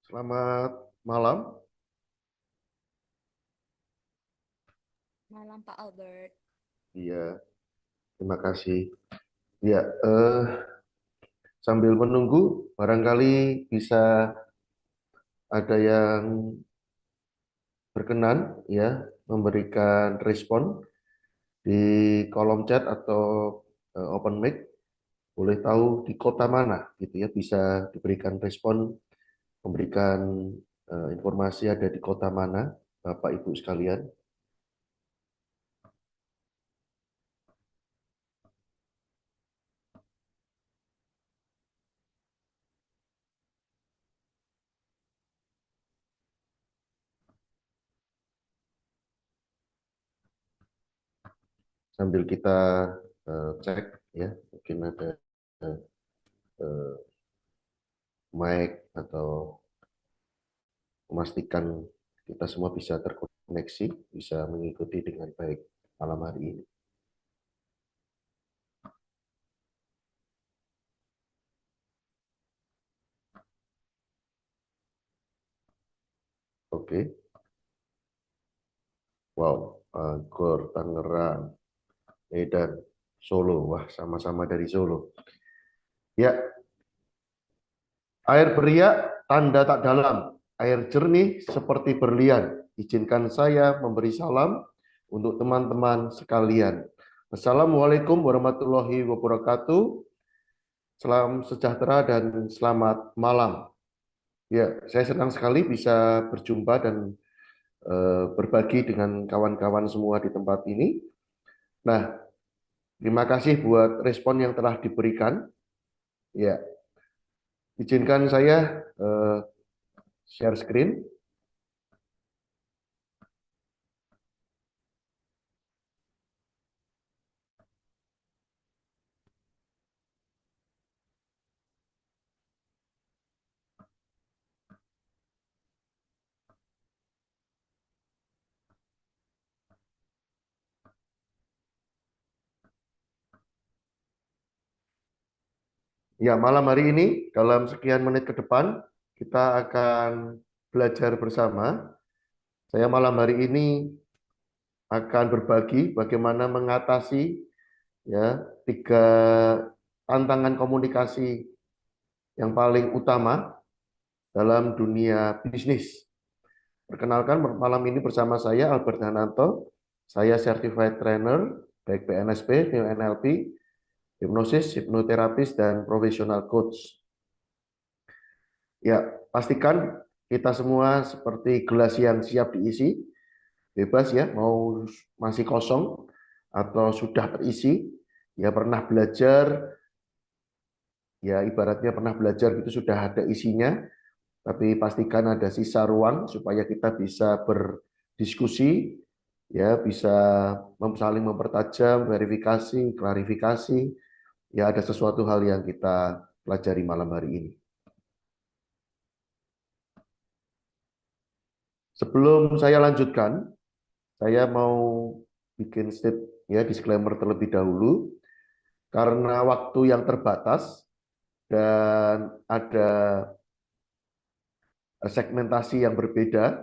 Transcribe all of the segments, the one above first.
Selamat malam. Malam Pak Albert. Iya, terima kasih. Ya, sambil menunggu, barangkali bisa ada yang berkenan ya memberikan respon di kolom chat atau open mic. Boleh tahu di kota mana gitu ya, bisa diberikan respon, memberikan informasi ada di kota mana, Bapak Ibu sekalian. Sambil kita cek ya, mungkin ada eh, mic atau memastikan kita semua bisa terkoneksi, bisa mengikuti dengan baik malam hari ini. Oke, wow, Gor, Tangerang, Medan, Solo, wah sama-sama dari Solo. Ya, air beriak, tanda tak dalam, air jernih seperti berlian. Izinkan saya memberi salam untuk teman-teman sekalian. Assalamualaikum warahmatullahi wabarakatuh. Salam sejahtera dan selamat malam. Ya, saya senang sekali bisa berjumpa dan berbagi dengan kawan-kawan semua di tempat ini. Nah, terima kasih buat respon yang telah diberikan. Ya, izinkan saya share screen. Ya, malam hari ini dalam sekian menit ke depan kita akan belajar bersama. Saya malam hari ini akan berbagi bagaimana mengatasi ya tiga tantangan komunikasi yang paling utama dalam dunia bisnis. Perkenalkan malam ini bersama saya Albert Hananto. Saya certified trainer baik PNSP, NLP, hipnosis, hipnoterapis dan professional coach. Ya, pastikan kita semua seperti gelas yang siap diisi, bebas ya, mau masih kosong atau sudah terisi, ya pernah belajar, ya ibaratnya pernah belajar itu sudah ada isinya, tapi pastikan ada sisa ruang supaya kita bisa berdiskusi, ya bisa saling mempertajam, verifikasi, klarifikasi, ya ada sesuatu hal yang kita pelajari malam hari ini. Sebelum saya lanjutkan, saya mau bikin ya disclaimer terlebih dahulu karena waktu yang terbatas dan ada segmentasi yang berbeda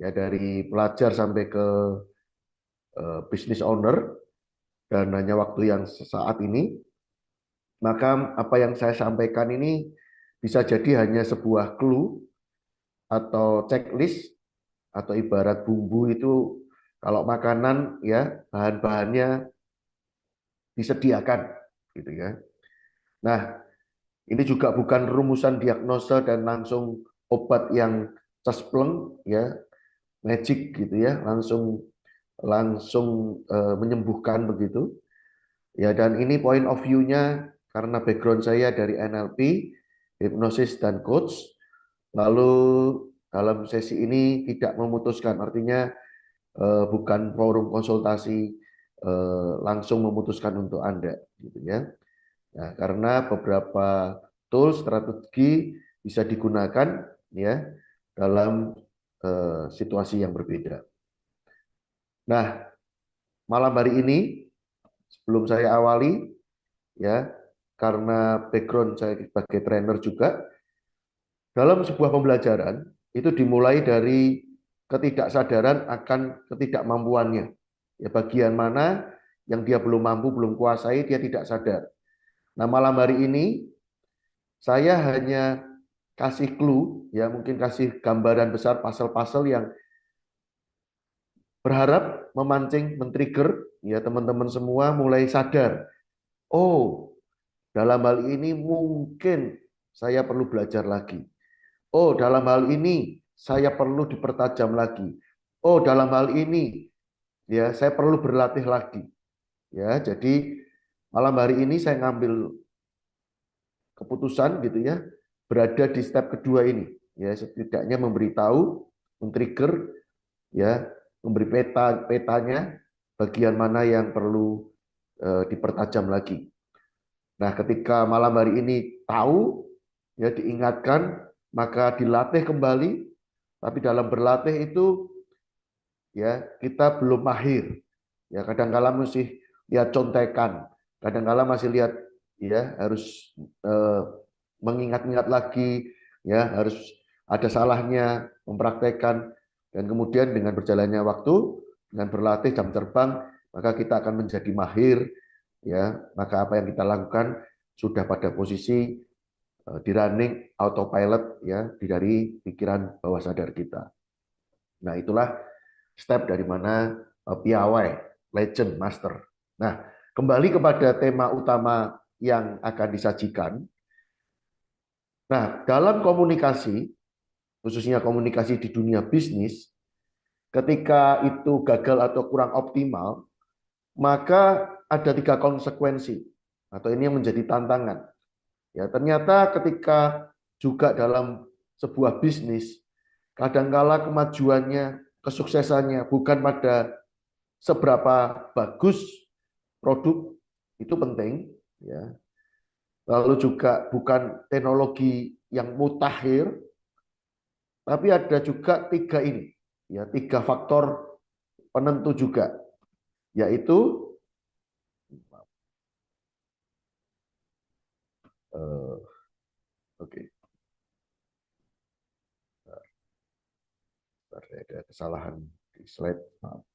ya dari pelajar sampai ke business owner dan hanya waktu yang sesaat ini, maka apa yang saya sampaikan ini bisa jadi hanya sebuah clue atau checklist atau ibarat bumbu itu kalau makanan ya bahan-bahannya disediakan gitu ya. Nah, ini juga bukan rumusan diagnosa dan langsung obat yang cespleng ya, magic gitu ya, langsung langsung menyembuhkan begitu. Ya, dan ini point of view-nya karena background saya dari NLP, hipnosis dan coach. Lalu dalam sesi ini tidak memutuskan, artinya bukan forum konsultasi langsung memutuskan untuk Anda gitu ya. Nah, karena beberapa tools strategi bisa digunakan ya dalam situasi yang berbeda. Nah, malam hari ini sebelum saya awali ya karena background saya sebagai trainer juga dalam sebuah pembelajaran itu dimulai dari ketidaksadaran akan ketidakmampuannya. Ya, bagian mana yang dia belum mampu, belum kuasai, dia tidak sadar. Nah, malam hari ini saya hanya kasih clue, ya mungkin kasih gambaran besar puzzle-puzzle yang berharap memancing, men-trigger ya teman-teman semua mulai sadar. Oh, dalam hal ini mungkin saya perlu belajar lagi. Oh, dalam hal ini saya perlu dipertajam lagi. Oh, dalam hal ini ya saya perlu berlatih lagi. Ya, jadi malam hari ini saya ngambil keputusan gitu ya, berada di step kedua ini. Ya, setidaknya memberitahu, men-trigger ya, memberi petanya bagian mana yang perlu dipertajam lagi. Nah, ketika malam hari ini tahu, ya diingatkan, maka dilatih kembali. Tapi dalam berlatih itu, ya kita belum mahir. Ya kadang-kala mesti lihat contekan, kadang-kala masih lihat, ya harus mengingat-ingat lagi, ya harus ada salahnya mempraktekkan, dan kemudian dengan berjalannya waktu, dengan berlatih jam terbang, maka kita akan menjadi mahir. Ya, maka apa yang kita lakukan sudah pada posisi di running autopilot ya dari pikiran bawah sadar kita. Nah, itulah step dari mana piawai, legend, master. Nah, kembali kepada tema utama yang akan disajikan. Nah, dalam komunikasi, khususnya komunikasi di dunia bisnis, ketika itu gagal atau kurang optimal, maka ada 3 konsekuensi atau ini yang menjadi tantangan. Ya, ternyata ketika juga dalam sebuah bisnis, kadangkala kemajuannya, kesuksesannya bukan pada seberapa bagus produk itu penting, ya. Lalu juga bukan teknologi yang mutakhir, tapi ada juga 3 ini, ya 3 faktor penentu juga, yaitu oke, okay, ada kesalahan di slide. Maaf.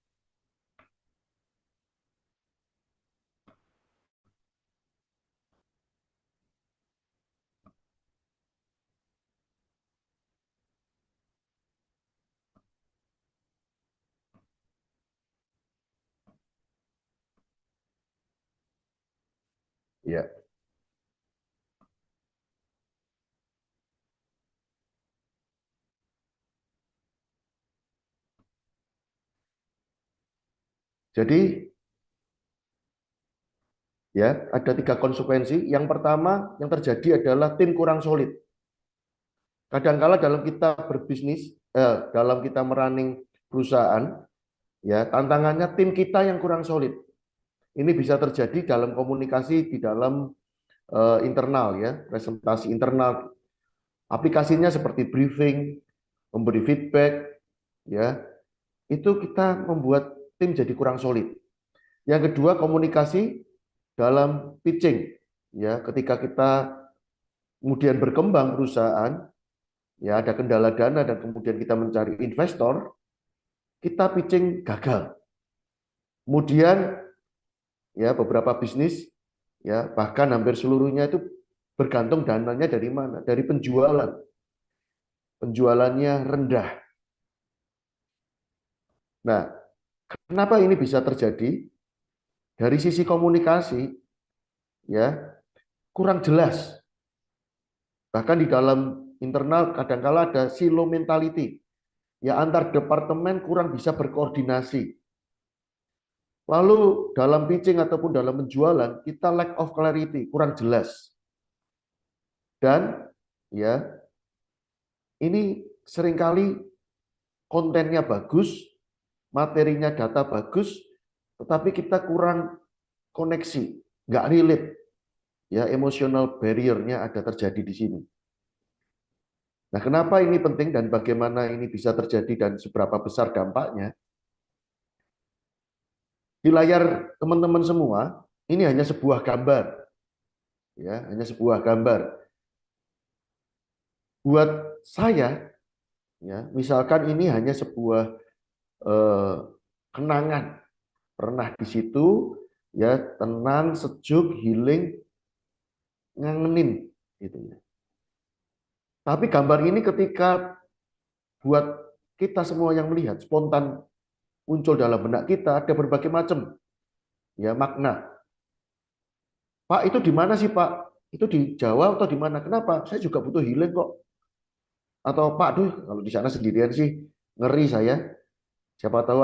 Ya, jadi ya ada 3 konsekuensi. Yang pertama yang terjadi adalah tim kurang solid. Kadangkala dalam kita berbisnis, dalam kita merunning perusahaan, ya tantangannya tim kita yang kurang solid. Ini bisa terjadi dalam komunikasi di dalam internal ya, presentasi internal. Aplikasinya seperti briefing, memberi feedback, ya itu kita membuat tim jadi kurang solid. Yang kedua komunikasi dalam pitching, ya ketika kita kemudian berkembang perusahaan, ya ada kendala dana dan kemudian kita mencari investor, kita pitching gagal. Kemudian ya beberapa bisnis ya bahkan hampir seluruhnya itu bergantung dananya dari mana? Dari penjualan. Penjualannya rendah. Nah, kenapa ini bisa terjadi? Dari sisi komunikasi ya kurang jelas. Bahkan di dalam internal kadangkala ada silo mentality. Ya antar departemen kurang bisa berkoordinasi. Lalu dalam pitching ataupun dalam penjualan kita lack of clarity, kurang jelas. Dan ya ini seringkali kontennya bagus, materinya data bagus, tetapi kita kurang koneksi, nggak relate. Ya emotional barrier-nya ada terjadi di sini. Nah, kenapa ini penting dan bagaimana ini bisa terjadi dan seberapa besar dampaknya? Di layar teman-teman semua, ini hanya sebuah gambar. Ya, hanya sebuah gambar. Buat saya, ya, misalkan ini hanya sebuah eh, kenangan, pernah di situ, ya, tenang, sejuk, healing, ngangenin, gitu ya. Tapi gambar ini ketika buat kita semua yang melihat, spontan muncul dalam benak kita, ada berbagai macam, ya, makna. Pak, itu di mana sih, Pak? Itu di Jawa atau di mana? Kenapa? Saya juga butuh healing kok. Atau Pak, duh, kalau di sana sendirian sih ngeri saya. Siapa tahu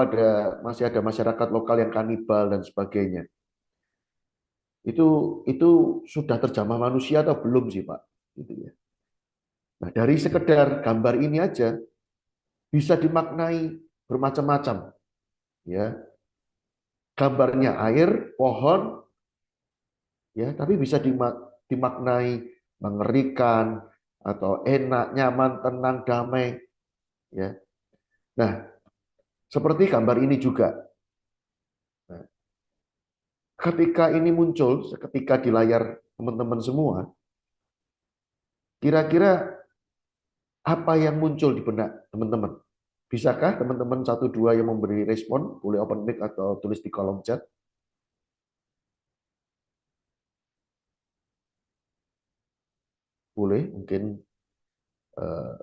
masih ada masyarakat lokal yang kanibal dan sebagainya. Itu sudah terjamah manusia atau belum sih, Pak? Gitu ya. Nah, dari sekedar gambar ini aja bisa dimaknai bermacam-macam, ya. Gambarnya air, pohon, ya, tapi bisa dimaknai mengerikan atau enak, nyaman, tenang, damai, ya. Nah, seperti gambar ini juga. Nah, ketika ini muncul, seketika di layar teman-teman semua, kira-kira apa yang muncul di benak teman-teman? Bisakah teman-teman satu dua yang memberi respon? Boleh open mic atau tulis di kolom chat. Boleh, mungkin eh,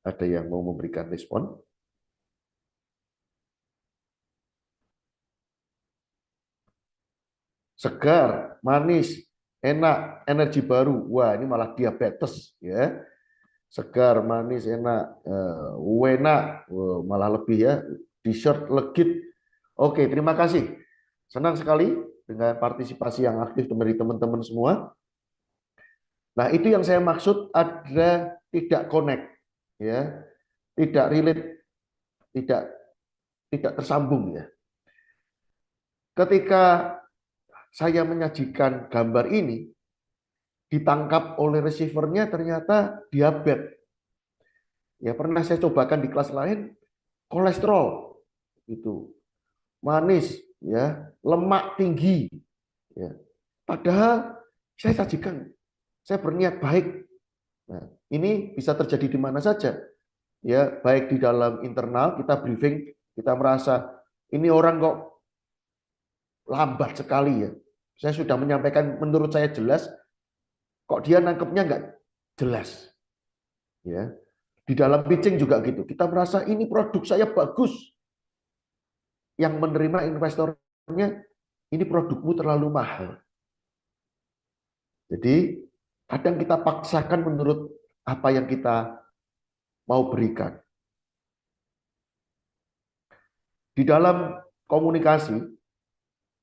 ada yang mau memberikan respon. Segar, manis, enak, energi baru. Wah, ini malah diabetes, ya. Segar, manis, enak, enak, malah lebih, ya. Dessert legit. Oke, terima kasih. Senang sekali dengan partisipasi yang aktif dari teman-teman semua. Nah, itu yang saya maksud ada tidak connect, ya, tidak relate, tidak tidak tersambung, ya. Ketika saya menyajikan gambar ini, ditangkap oleh receivernya ternyata diabetes. Ya, pernah saya cobakan di kelas lain, kolesterol itu manis, ya, lemak tinggi, ya. Padahal saya sajikan, saya berniat baik. Nah, ini bisa terjadi di mana saja, ya, baik di dalam internal kita briefing, kita merasa ini orang kok lambat sekali, ya. Saya sudah menyampaikan menurut saya jelas, kok dia nangkepnya nggak jelas, ya. Di dalam pitching juga gitu. Kita merasa ini produk saya bagus. Yang menerima investornya, ini produkmu terlalu mahal. Jadi kadang kita paksakan menurut apa yang kita mau berikan. Di dalam komunikasi,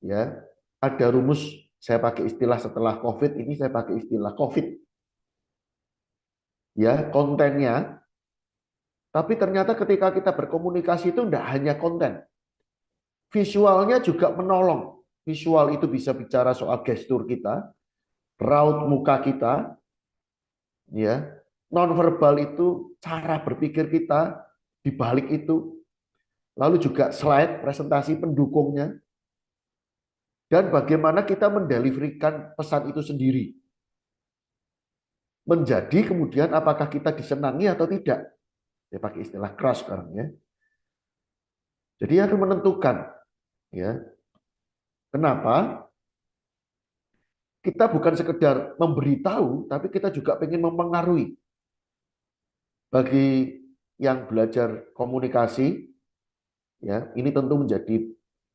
ya, ada rumus, saya pakai istilah setelah COVID, ini saya pakai istilah COVID. Ya, kontennya, tapi ternyata ketika kita berkomunikasi itu tidak hanya konten. Visualnya juga menolong. Visual itu bisa bicara soal gestur kita, raut muka kita, ya. Nonverbal itu cara berpikir kita di balik itu. Lalu juga slide presentasi pendukungnya dan bagaimana kita mendeliverikan pesan itu sendiri. Menjadi kemudian apakah kita disenangi atau tidak. Ya, pakai istilah crush sekarang, ya. Jadi akan menentukan, ya. Kenapa? Kita bukan sekedar memberitahu, tapi kita juga ingin mempengaruhi. Bagi yang belajar komunikasi, ya, ini tentu menjadi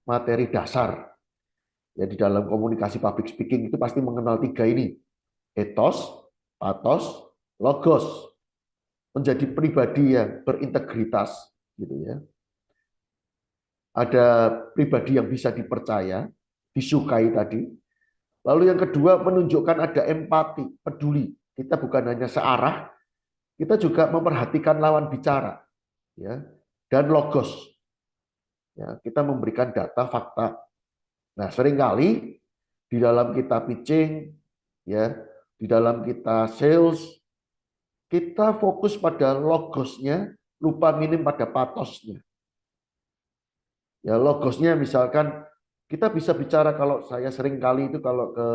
materi dasar. Ya, di dalam komunikasi public speaking itu pasti mengenal tiga ini. Ethos, pathos, logos. Menjadi pribadi yang berintegritas, gitu ya. Ada pribadi yang bisa dipercaya, disukai tadi. Lalu yang kedua menunjukkan ada empati, peduli. Kita bukan hanya searah, kita juga memperhatikan lawan bicara, ya. Dan logos. Ya, kita memberikan data, fakta. Nah, seringkali di dalam kita pitching, ya, di dalam kita sales, kita fokus pada logosnya, lupa minim pada patosnya. Ya, logosnya misalkan kita bisa bicara, kalau saya sering kali itu kalau ke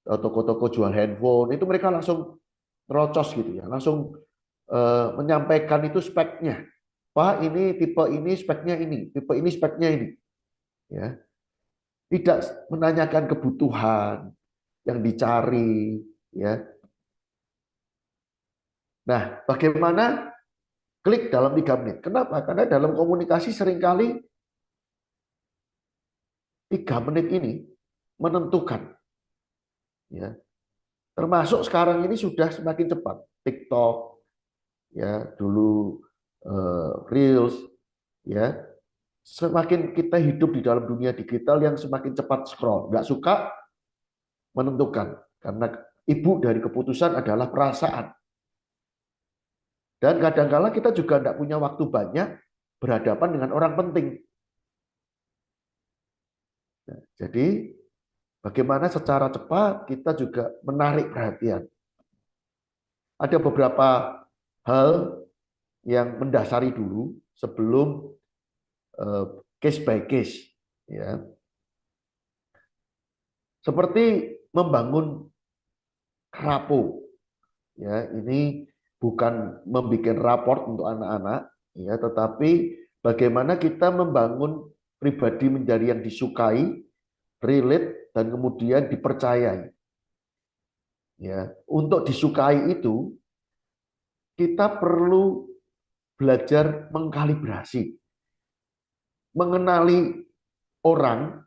toko-toko jual handphone, itu mereka langsung nerocos gitu ya, langsung menyampaikan itu speknya. Pak, ini tipe ini speknya ini, tipe ini speknya ini. Ya, tidak menanyakan kebutuhan yang dicari. Ya, nah bagaimana klik dalam 3 menit? Kenapa? Karena dalam komunikasi seringkali 3 menit ini menentukan. Ya, termasuk sekarang ini sudah semakin cepat. TikTok, ya dulu Reels, ya semakin kita hidup di dalam dunia digital yang semakin cepat scroll. Nggak suka menentukan. Karena ibu dari keputusan adalah perasaan. Dan kadang-kala kita juga tidak punya waktu banyak berhadapan dengan orang penting. Nah, jadi bagaimana secara cepat kita juga menarik perhatian. Ada beberapa hal yang mendasari dulu sebelum case by case. Ya. Seperti membangun rapo. Ya, ini bukan membuat raport untuk anak-anak, ya, tetapi bagaimana kita membangun pribadi menjadi yang disukai, relate, dan kemudian dipercayai. Ya, untuk disukai itu kita perlu belajar mengkalibrasi, mengenali orang,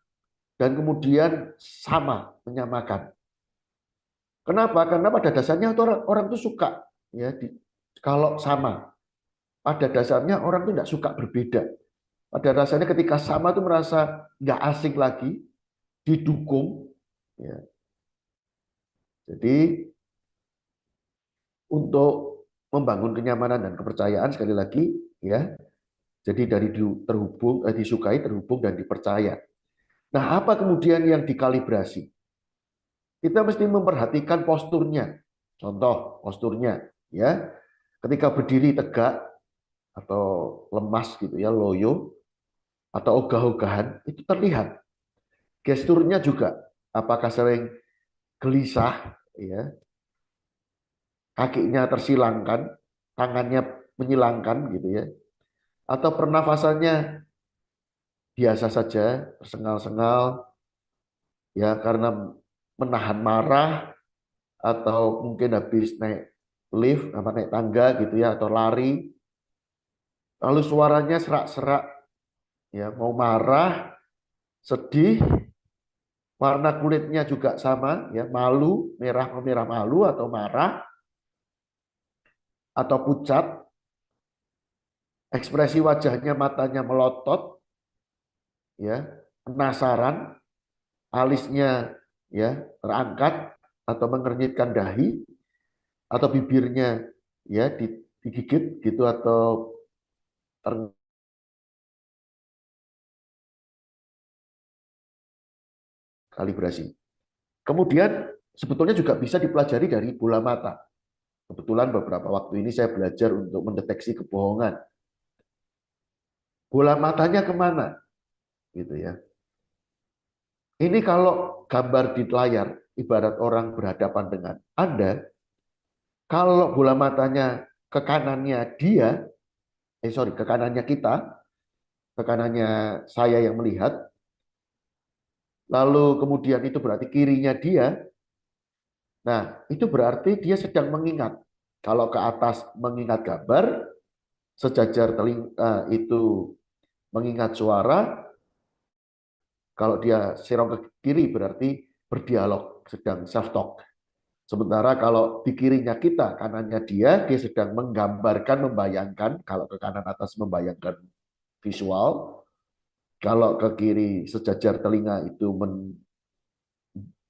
dan kemudian sama, menyamakan. Kenapa? Karena pada dasarnya orang itu suka, ya, kalau sama. Pada dasarnya orang itu tidak suka berbeda. Pada dasarnya ketika sama itu merasa nggak asing lagi, didukung. Ya. Jadi untuk membangun kenyamanan dan kepercayaan sekali lagi, ya. Jadi dari disukai, terhubung dan dipercaya. Nah, apa kemudian yang dikalibrasi? Kita mesti memperhatikan posturnya. Contoh posturnya, ya. Ketika berdiri tegak atau lemas gitu ya, loyo atau ogah-ogahan itu terlihat. Gesturnya juga apakah sering gelisah, ya, kakinya tersilangkan, tangannya menyilangkan gitu ya, atau pernafasannya biasa saja, tersengal-sengal, ya karena menahan marah atau mungkin habis naik lift, apa naik tangga gitu ya, atau lari, lalu suaranya serak-serak, ya mau marah, sedih, warna kulitnya juga sama, ya malu, merah malu atau marah atau pucat, ekspresi wajahnya matanya melotot, ya penasaran, alisnya ya terangkat atau mengernyitkan dahi atau bibirnya ya digigit gitu atau terkalibrasi. Kemudian sebetulnya juga bisa dipelajari dari bola mata. Kebetulan beberapa waktu ini saya belajar untuk mendeteksi kebohongan. Bola matanya kemana? Gitu ya. Ini kalau gambar di layar, ibarat orang berhadapan dengan Anda, kalau bola matanya ke kanannya dia, ke kanannya kita, ke kanannya saya yang melihat, lalu kemudian itu berarti kirinya dia, nah itu berarti dia sedang mengingat. Kalau ke atas mengingat gambar, sejajar telinga itu mengingat suara, kalau dia serong ke kiri berarti berdialog, sedang self-talk. Sementara kalau di kirinya kita, kanannya dia sedang menggambarkan, membayangkan, kalau ke kanan atas membayangkan visual, kalau ke kiri sejajar telinga itu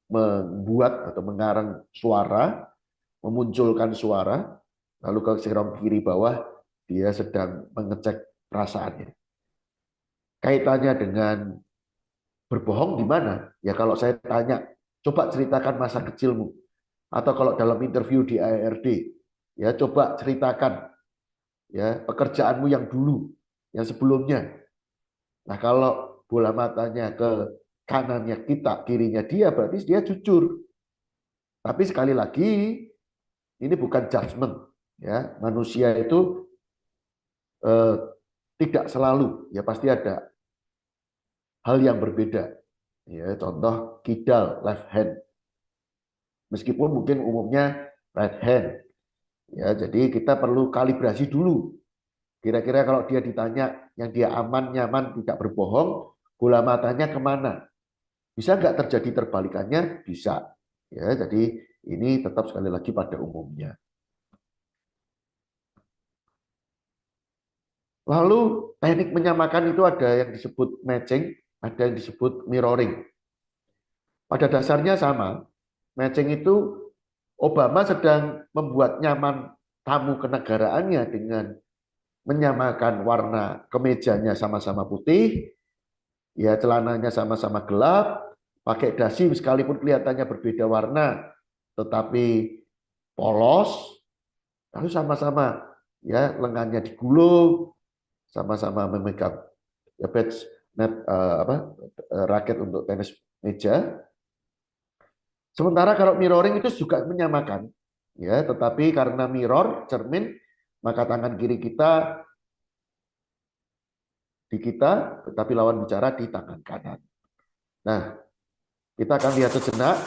membuat atau mengarang suara, memunculkan suara, lalu ke serong kiri bawah, dia sedang mengecek perasaannya. Kaitannya dengan berbohong di mana? Ya kalau saya tanya, coba ceritakan masa kecilmu. Atau kalau dalam interview di ARD, ya coba ceritakan ya pekerjaanmu yang dulu, yang sebelumnya. Nah kalau bola matanya ke kanannya kita, kirinya dia, berarti dia jujur. Tapi sekali lagi, ini bukan judgement, ya. Manusia itu tidak selalu, ya pasti ada hal yang berbeda. Ya, contoh kidal, left hand. Meskipun mungkin umumnya right hand. Ya, jadi kita perlu kalibrasi dulu. Kira-kira kalau dia ditanya yang dia aman, nyaman, tidak berbohong, bola matanya kemana? Bisa nggak terjadi terbalikannya? Bisa. Ya, jadi ini tetap sekali lagi pada umumnya. Lalu teknik menyamakan itu ada yang disebut matching, ada yang disebut mirroring. Pada dasarnya sama. Matching itu Obama sedang membuat nyaman tamu kenegaraannya dengan menyamakan warna kemejanya sama-sama putih, ya celananya sama-sama gelap, pakai dasi sekalipun kelihatannya berbeda warna, tetapi polos, lalu sama-sama ya lengannya digulung, sama-sama memegang ya badge net raket untuk tenis meja. Sementara kalau mirroring itu juga menyamakan, ya, tetapi karena mirror cermin, maka tangan kiri kita di kita, tetapi lawan bicara di tangan kanan. Nah, kita akan lihat sejenak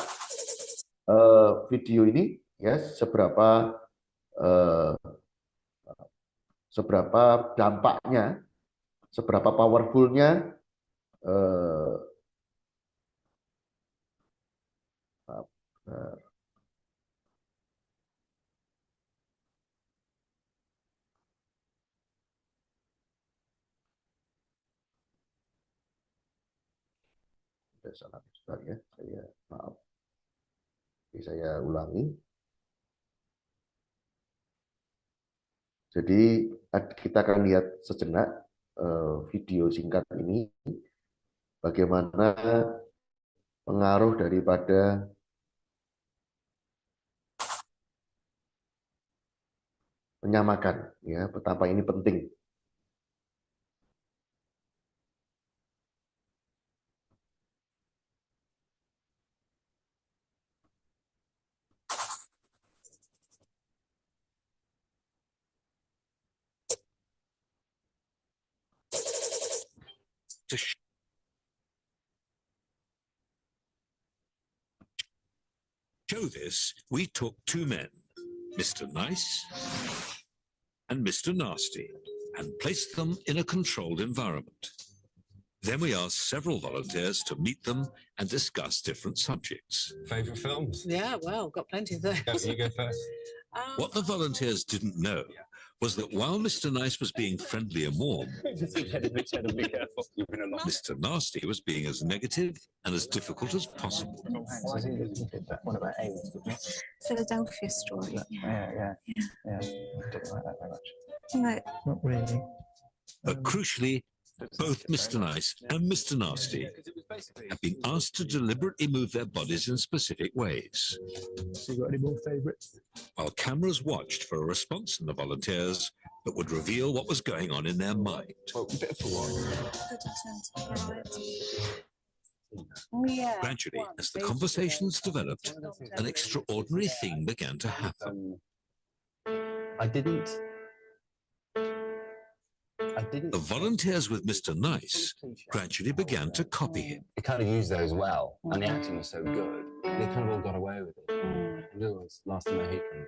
video ini, ya, seberapa dampaknya, seberapa powerfulnya salah sebentar ya, saya maaf, saya ulangi. Jadi kita akan lihat sejenak video singkat ini, bagaimana pengaruh daripada menyamakan, ya, betapa ini penting. To show this, we took two men, Mr. Nice and Mr. Nasty, and placed them in a controlled environment. Then we asked several volunteers to meet them and discuss different subjects. Favourite films? Yeah, well, got plenty of those. You go first. What the volunteers didn't know was that while Mr. Nice was being friendly and warm, Mr. Nasty was being as negative and as difficult as possible. Philadelphia Story. Yeah. I don't like that very much. No. Not really. But crucially, both Mr. Nice and Mr. Nasty have been asked to deliberately move their bodies in specific ways. So you got any more favourites? While cameras watched for a response from the volunteers that would reveal what was going on in their mind. Oh, yeah. Gradually, as the conversations developed, an extraordinary thing began to happen. The volunteers with Mr. Nice gradually began to copy him. He kind of used those well, and the acting was so good. They kind of all got away with it. The other ones, Last of My Hatrons.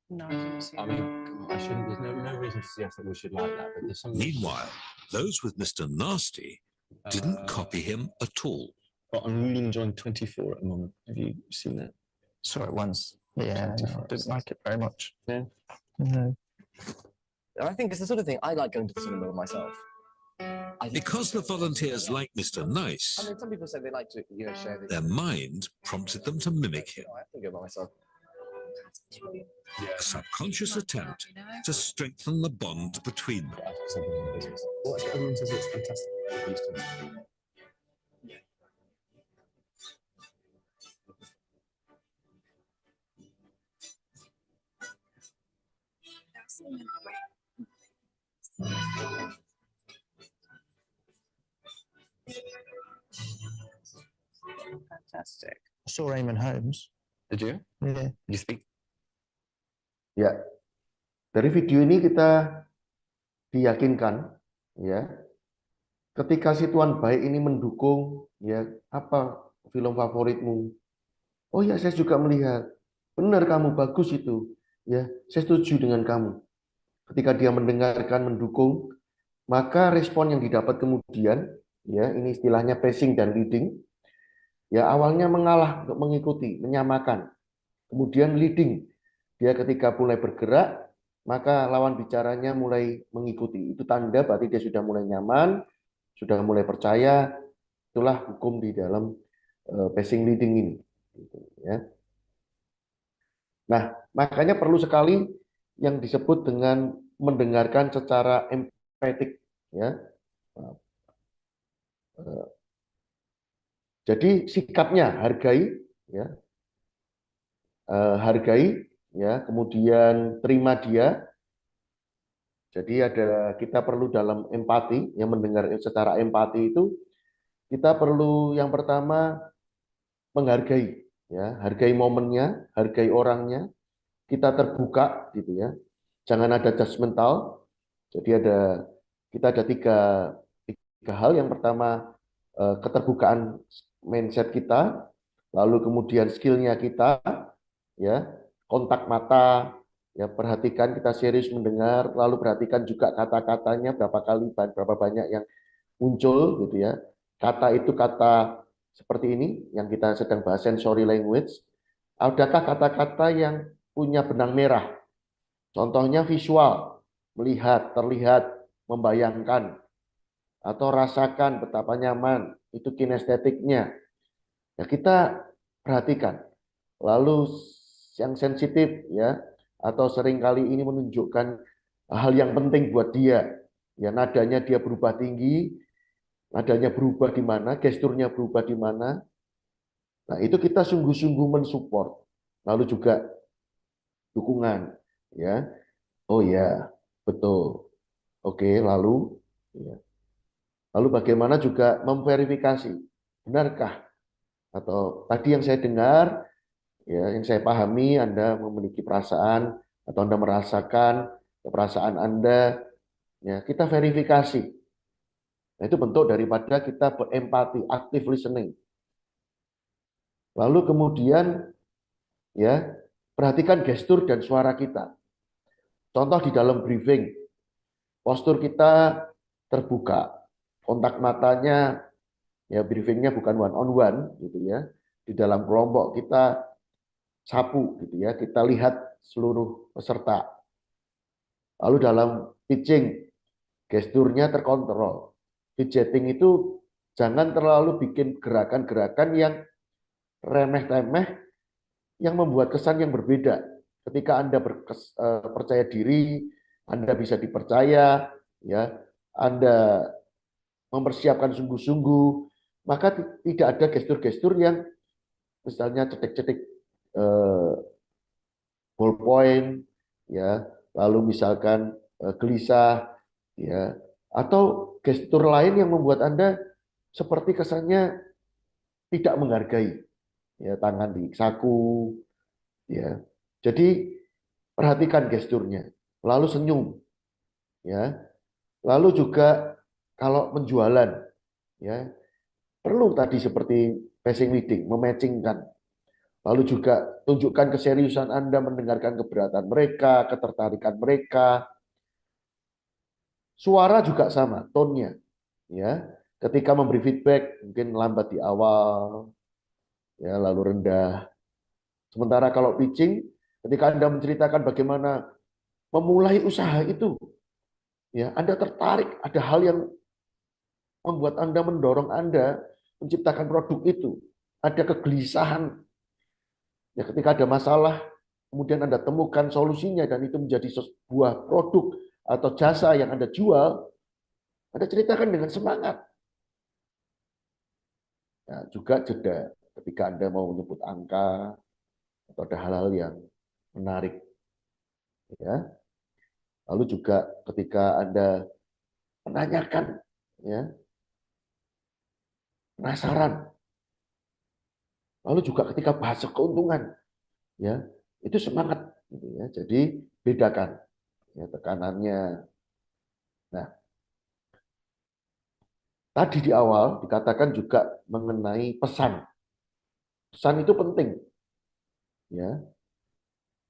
No, I didn't see I mean, I shouldn't. There's no reason to suggest that we should like that. But there's some. Meanwhile, those with Mr. Nasty didn't copy him at all. I'm really enjoying 24 at the moment. Have you seen that? Saw it once. Yeah, didn't like it very much. Yeah. No. I think it's the sort of thing I like going to the cinema myself. Because the volunteers like Mr. Nice, I mean, some people say they like to, share this. their mind prompted them to mimic him. I think about myself. A subconscious attempt to strengthen the bond between them. Well, everyone says it's fantastic. Fantastic. I saw Eamon Holmes. Did you? Yeah. Did you speak? Ya, dari video ini kita diyakinkan, ya, ketika si Tuan Baik ini mendukung, ya, apa film favoritmu? Oh ya, saya juga melihat. Benar kamu, bagus itu. Ya, saya setuju dengan kamu. Ketika dia mendengarkan, mendukung, maka respon yang didapat kemudian, ya, ini istilahnya pacing dan leading, ya awalnya mengalah untuk mengikuti, menyamakan. Kemudian leading, dia ketika mulai bergerak, maka lawan bicaranya mulai mengikuti. Itu tanda berarti dia sudah mulai nyaman, sudah mulai percaya. Itulah hukum di dalam pacing leading ini. Gitu, ya. Nah, makanya perlu sekali yang disebut dengan mendengarkan secara empatik, ya. Jadi sikapnya hargai, ya, hargai, ya, kemudian terima dia. Jadi kita perlu dalam empati, yang mendengar secara empati itu kita perlu yang pertama menghargai, ya, hargai momennya, hargai orangnya, kita terbuka, gitu ya. Jangan ada judgmental. Jadi kita ada tiga hal. Yang pertama keterbukaan mindset kita, lalu kemudian skillnya kita, ya, kontak mata, ya, perhatikan kita serius mendengar, lalu perhatikan juga kata-katanya berapa kali, berapa banyak yang muncul, gitu ya. Kata itu kata seperti ini yang kita sedang bahas sensory language. Adakah kata-kata yang punya benang merah? Contohnya visual, melihat, terlihat, membayangkan, atau rasakan betapa nyaman, itu kinestetiknya. Ya, kita perhatikan. Lalu yang sensitif, ya, atau seringkali ini menunjukkan hal yang penting buat dia. Ya, nadanya dia berubah tinggi, nadanya berubah di mana, gesturnya berubah di mana. Nah, itu kita sungguh-sungguh mensupport. Lalu juga dukungan, ya. Oh ya, betul. Oke, lalu, ya. Lalu bagaimana juga memverifikasi, benarkah atau tadi yang saya dengar, ya, yang saya pahami, Anda memiliki perasaan atau Anda merasakan perasaan Anda, ya, kita verifikasi. Nah, itu bentuk daripada kita berempati, active listening. Lalu kemudian, ya, perhatikan gestur dan suara kita. Contoh di dalam briefing, postur kita terbuka, kontak matanya, ya, briefingnya bukan one on one, gitu ya. Di dalam kelompok kita sapu, gitu ya. Kita lihat seluruh peserta. Lalu dalam pitching, gesturnya terkontrol. Fidgeting itu jangan terlalu bikin gerakan-gerakan yang remeh-temeh, yang membuat kesan yang berbeda. Ketika Anda percaya diri, Anda bisa dipercaya, ya, Anda mempersiapkan sungguh-sungguh, maka tidak ada gestur-gestur yang misalnya cetek-cetek ballpoint, ya, lalu misalkan gelisah, ya, atau gestur lain yang membuat Anda seperti kesannya tidak menghargai, ya, tangan di saku, ya. Jadi perhatikan gesturnya, lalu senyum, ya. Lalu juga kalau penjualan, ya, perlu tadi seperti passing leading, mematchingkan. Lalu juga tunjukkan keseriusan Anda mendengarkan keberatan mereka, ketertarikan mereka. Suara juga sama, tone-nya, ya. Ketika memberi feedback mungkin lambat di awal, ya, lalu rendah. Sementara kalau pitching, ketika Anda menceritakan bagaimana memulai usaha itu, ya, Anda tertarik, ada hal yang membuat Anda, mendorong Anda menciptakan produk itu, ada kegelisahan. Ya, ketika ada masalah, kemudian Anda temukan solusinya dan itu menjadi sebuah produk atau jasa yang Anda jual, Anda ceritakan dengan semangat. Nah, juga jeda ketika Anda mau menyebut angka atau ada hal-hal yang menarik, ya. Lalu juga ketika Anda menanyakan, ya, penasaran. Lalu juga ketika bahas keuntungan, ya, itu semangat gitu ya. Jadi bedakan ya tekanannya. Nah, tadi di awal dikatakan juga mengenai pesan. Pesan itu penting, ya.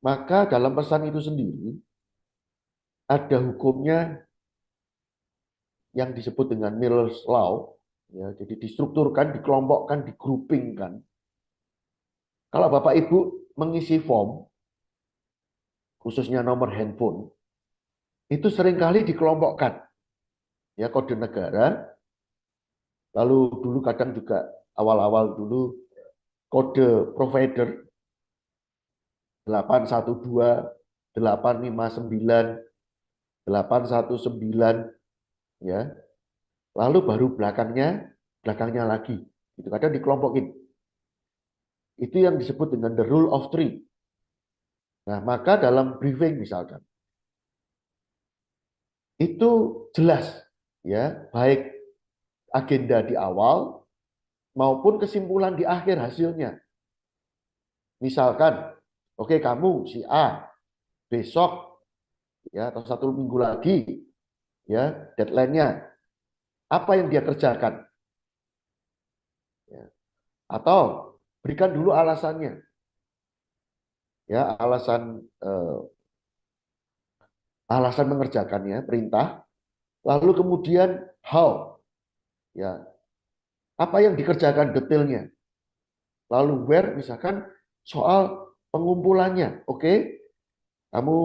Maka dalam pesan itu sendiri ada hukumnya yang disebut dengan Miller's Law, ya. Jadi distrukturkan, dikelompokkan, digroupingkan. Kalau Bapak Ibu mengisi form, khususnya nomor handphone, itu seringkali dikelompokkan, ya kode negara. Lalu dulu kadang juga awal-awal dulu kode provider 812, 859, 819, ya. Lalu baru belakangnya lagi. Itu kadang dikelompokin. Itu yang disebut dengan the rule of three. Nah, maka dalam briefing misalkan itu jelas, ya, baik agenda di awal maupun kesimpulan di akhir hasilnya. Misalkan, oke, kamu si A besok, ya, atau 1 minggu lagi, ya, deadline-nya apa yang dia kerjakan, ya. Atau berikan dulu alasannya, ya, alasan mengerjakannya, perintah, lalu kemudian how, ya, apa yang dikerjakan detailnya, lalu where, misalkan soal pengumpulannya. Oke, kamu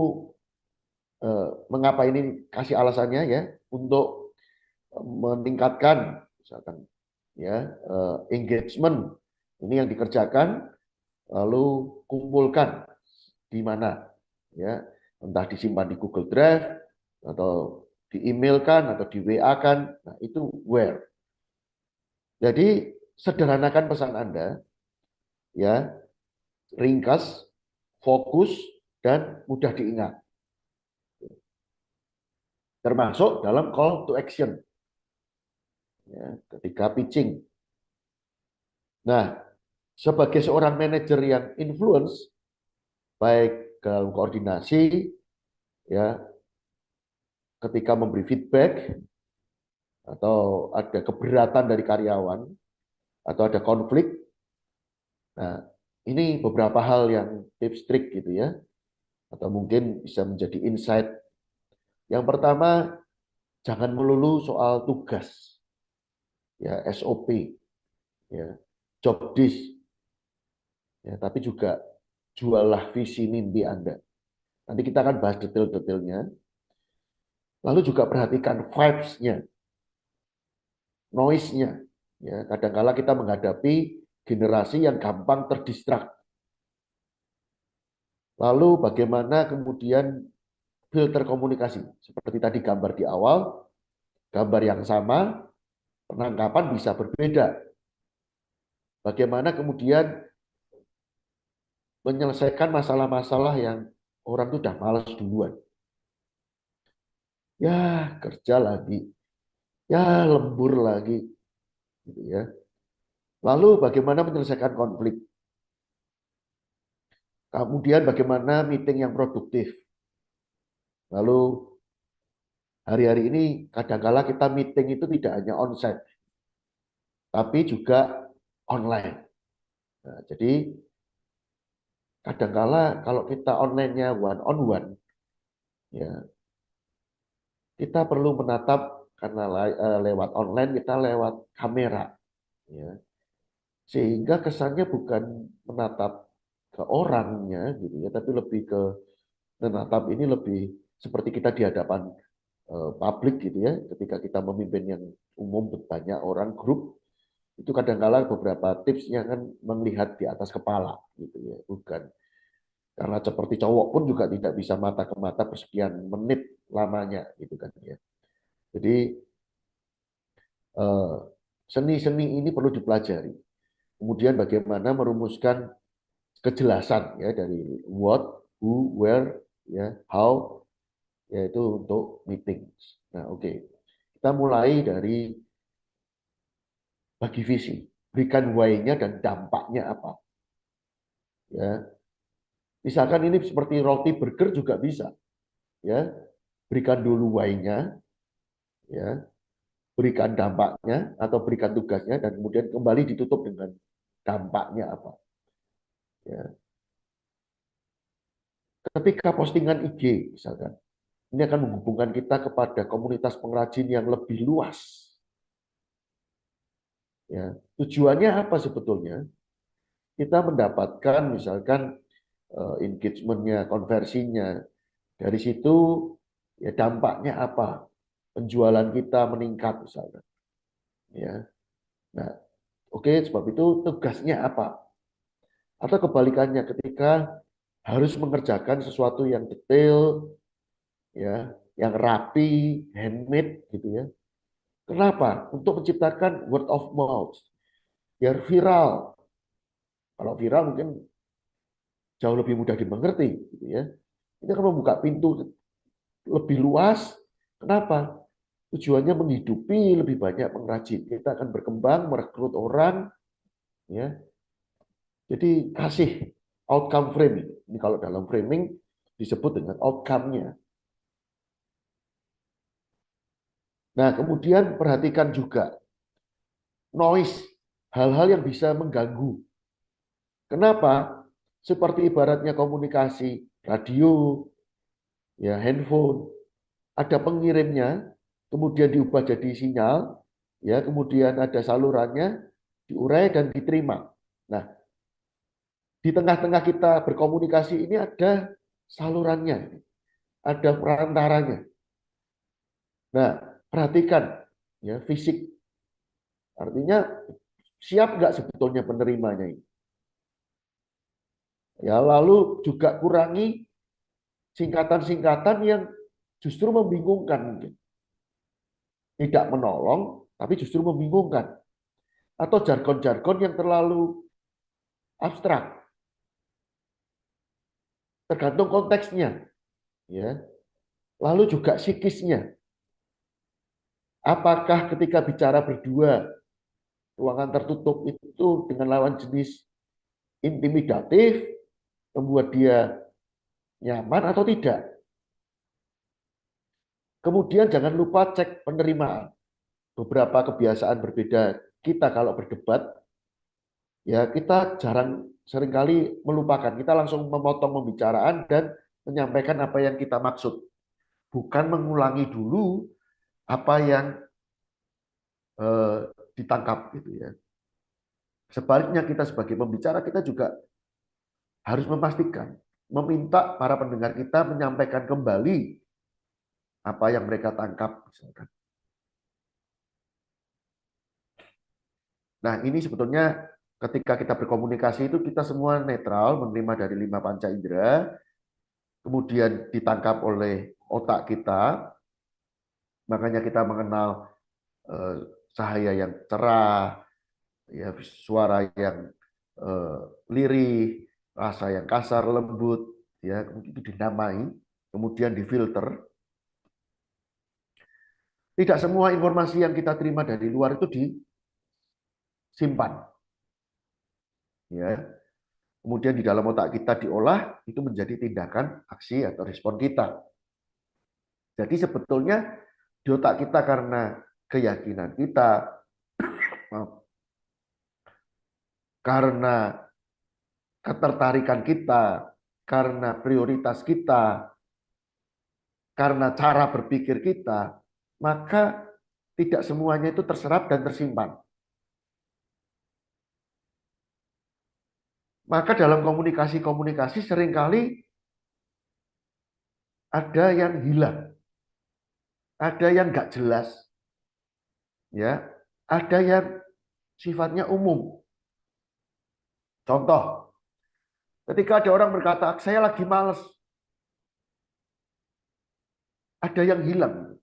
mengapa ini, kasih alasannya, ya, untuk meningkatkan misalkan, ya, engagement ini yang dikerjakan, lalu kumpulkan di mana, ya, entah disimpan di Google Drive atau di emailkan atau di WA kan. Nah, itu where. Jadi sederhanakan pesan Anda, ya, ringkas, fokus, dan mudah diingat. Termasuk dalam call to action, ya, ketika pitching. Nah, sebagai seorang manajer yang influence, baik dalam koordinasi, ya, ketika memberi feedback, atau ada keberatan dari karyawan, atau ada konflik. Nah, ini beberapa hal yang tips trik gitu ya, atau mungkin bisa menjadi insight. Yang pertama, jangan melulu soal tugas, ya, SOP, ya, job disk, ya, tapi juga jualah visi mimpi Anda. Nanti kita akan bahas detail-detailnya. Lalu juga perhatikan vibes-nya, noise-nya. Ya, kadang-kala kita menghadapi generasi yang gampang terdistrak. Lalu bagaimana kemudian filter komunikasi. Seperti tadi gambar di awal, gambar yang sama, penangkapan bisa berbeda. Bagaimana kemudian menyelesaikan masalah-masalah yang orang itu udah malas duluan. Ya, kerja lagi. Ya, lembur lagi. Gitu ya. Lalu bagaimana menyelesaikan konflik. Kemudian bagaimana meeting yang produktif. Lalu hari-hari ini kadang-kala kita meeting itu tidak hanya onsite, tapi juga online. Nah, jadi kadang-kala kalau kita online-nya one on one, ya, kita perlu menatap, karena lewat online kita lewat kamera, ya, sehingga kesannya bukan menatap ke orangnya gitu ya, tapi lebih ke menatap ini lebih seperti kita di hadapan publik gitu ya, ketika kita memimpin yang umum banyak orang grup, itu kadang-kala beberapa tipsnya kan melihat di atas kepala gitu ya, bukan. Karena seperti cowok pun juga tidak bisa mata ke mata persekian menit lamanya gitu kan ya. Jadi seni-seni ini perlu dipelajari. Kemudian bagaimana merumuskan kejelasan ya dari what, who, where, ya, how, yaitu untuk meetings. Nah, oke. Kita mulai dari bagi visi, berikan why-nya dan dampaknya apa. Ya. Misalkan ini seperti roti burger juga bisa, ya. Berikan dulu why-nya, ya. Berikan dampaknya atau berikan tugasnya dan kemudian kembali ditutup dengan dampaknya apa. Ya. Ketika postingan IG misalkan, ini akan menghubungkan kita kepada komunitas pengrajin yang lebih luas. Ya, tujuannya apa sebetulnya? Kita mendapatkan misalkan engagement-nya, konversinya. Dari situ ya dampaknya apa? Penjualan kita meningkat misalkan. Ya. Nah, oke, sebab itu tugasnya apa? Atau kebalikannya ketika harus mengerjakan sesuatu yang detail, ya, yang rapi, handmade gitu ya. Kenapa? Untuk menciptakan word of mouth, biar viral. Kalau viral mungkin jauh lebih mudah dimengerti, gitu ya. Ini akan membuka pintu lebih luas. Kenapa? Tujuannya menghidupi lebih banyak pengrajin. Kita akan berkembang, merekrut orang, ya. Jadi kasih outcome framing. Ini kalau dalam framing disebut dengan outcome-nya. Nah, kemudian perhatikan juga noise, hal-hal yang bisa mengganggu. Kenapa? Seperti ibaratnya komunikasi, radio, ya handphone, ada pengirimnya, kemudian diubah jadi sinyal, ya kemudian ada salurannya, diurai dan diterima. Nah, di tengah-tengah kita berkomunikasi ini ada salurannya, ada perantaranya. Nah, perhatikan ya fisik. Artinya siap nggak sebetulnya penerimanya ini? Ya, lalu juga kurangi singkatan-singkatan yang justru membingungkan mungkin. Tidak menolong, tapi justru membingungkan. Atau jargon-jargon yang terlalu abstrak. Tergantung konteksnya. Ya. Lalu juga psikisnya. Apakah ketika bicara berdua, ruangan tertutup itu dengan lawan jenis intimidatif, membuat dia nyaman atau tidak? Kemudian jangan lupa cek penerimaan. Beberapa kebiasaan berbeda kita kalau berdebat, ya kita seringkali melupakan. Kita langsung memotong pembicaraan dan menyampaikan apa yang kita maksud. Bukan mengulangi dulu apa yang ditangkap gitu ya. Sebaliknya kita sebagai pembicara kita juga harus memastikan, meminta para pendengar kita menyampaikan kembali apa yang mereka tangkap misalkan. Nah, ini sebetulnya ketika kita berkomunikasi itu kita semua netral, menerima dari 5 panca indera, kemudian ditangkap oleh otak kita, makanya kita mengenal cahaya yang cerah, ya, suara yang lirih, rasa yang kasar, lembut, ya, itu dinamai, kemudian difilter. Tidak semua informasi yang kita terima dari luar itu disimpan. Ya. Kemudian di dalam otak kita diolah, itu menjadi tindakan, aksi, atau respon kita. Jadi sebetulnya di otak kita karena keyakinan kita, karena ketertarikan kita, karena prioritas kita, karena cara berpikir kita, maka tidak semuanya itu terserap dan tersimpan. Maka dalam komunikasi-komunikasi seringkali ada yang hilang, ada yang nggak jelas, ya, ada yang sifatnya umum. Contoh, ketika ada orang berkata, saya lagi males, ada yang hilang.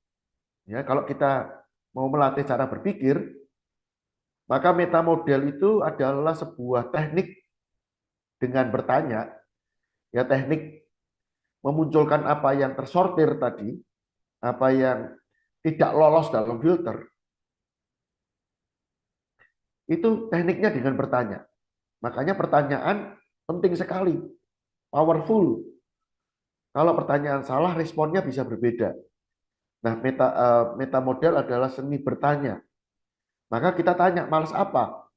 Ya, kalau kita mau melatih cara berpikir, maka metamodel itu adalah sebuah teknik dengan bertanya, ya teknik memunculkan apa yang tersortir tadi, apa yang tidak lolos dalam filter. Itu tekniknya dengan bertanya. Makanya pertanyaan penting sekali. powerful. Kalau pertanyaan salah, responnya bisa berbeda. Nah, meta model adalah seni bertanya. Maka kita tanya, malas apa?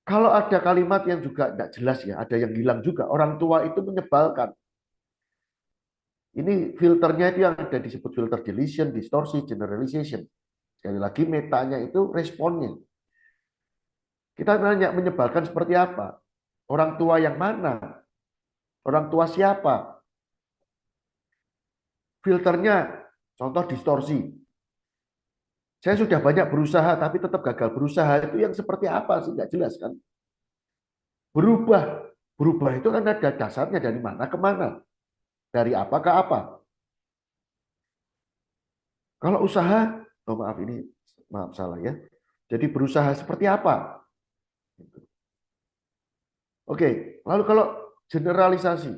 Kalau ada kalimat yang juga tidak jelas ya, ada yang hilang juga. Orang tua itu menyebalkan. Ini filternya itu yang ada disebut filter deletion, distorsi, generalization. Sekali lagi metanya itu responnya. Kita nanya menyebalkan seperti apa? Orang tua yang mana? Orang tua siapa? Filternya, contoh distorsi. Saya sudah banyak berusaha, tapi tetap gagal. Berusaha itu yang seperti apa sih? Nggak jelas kan? Berubah. Berubah itu kan ada dasarnya dari mana ke mana. Dari apa ke apa. Kalau usaha, oh maaf ini, maaf salah ya. Jadi berusaha seperti apa? Oke, lalu kalau generalisasi.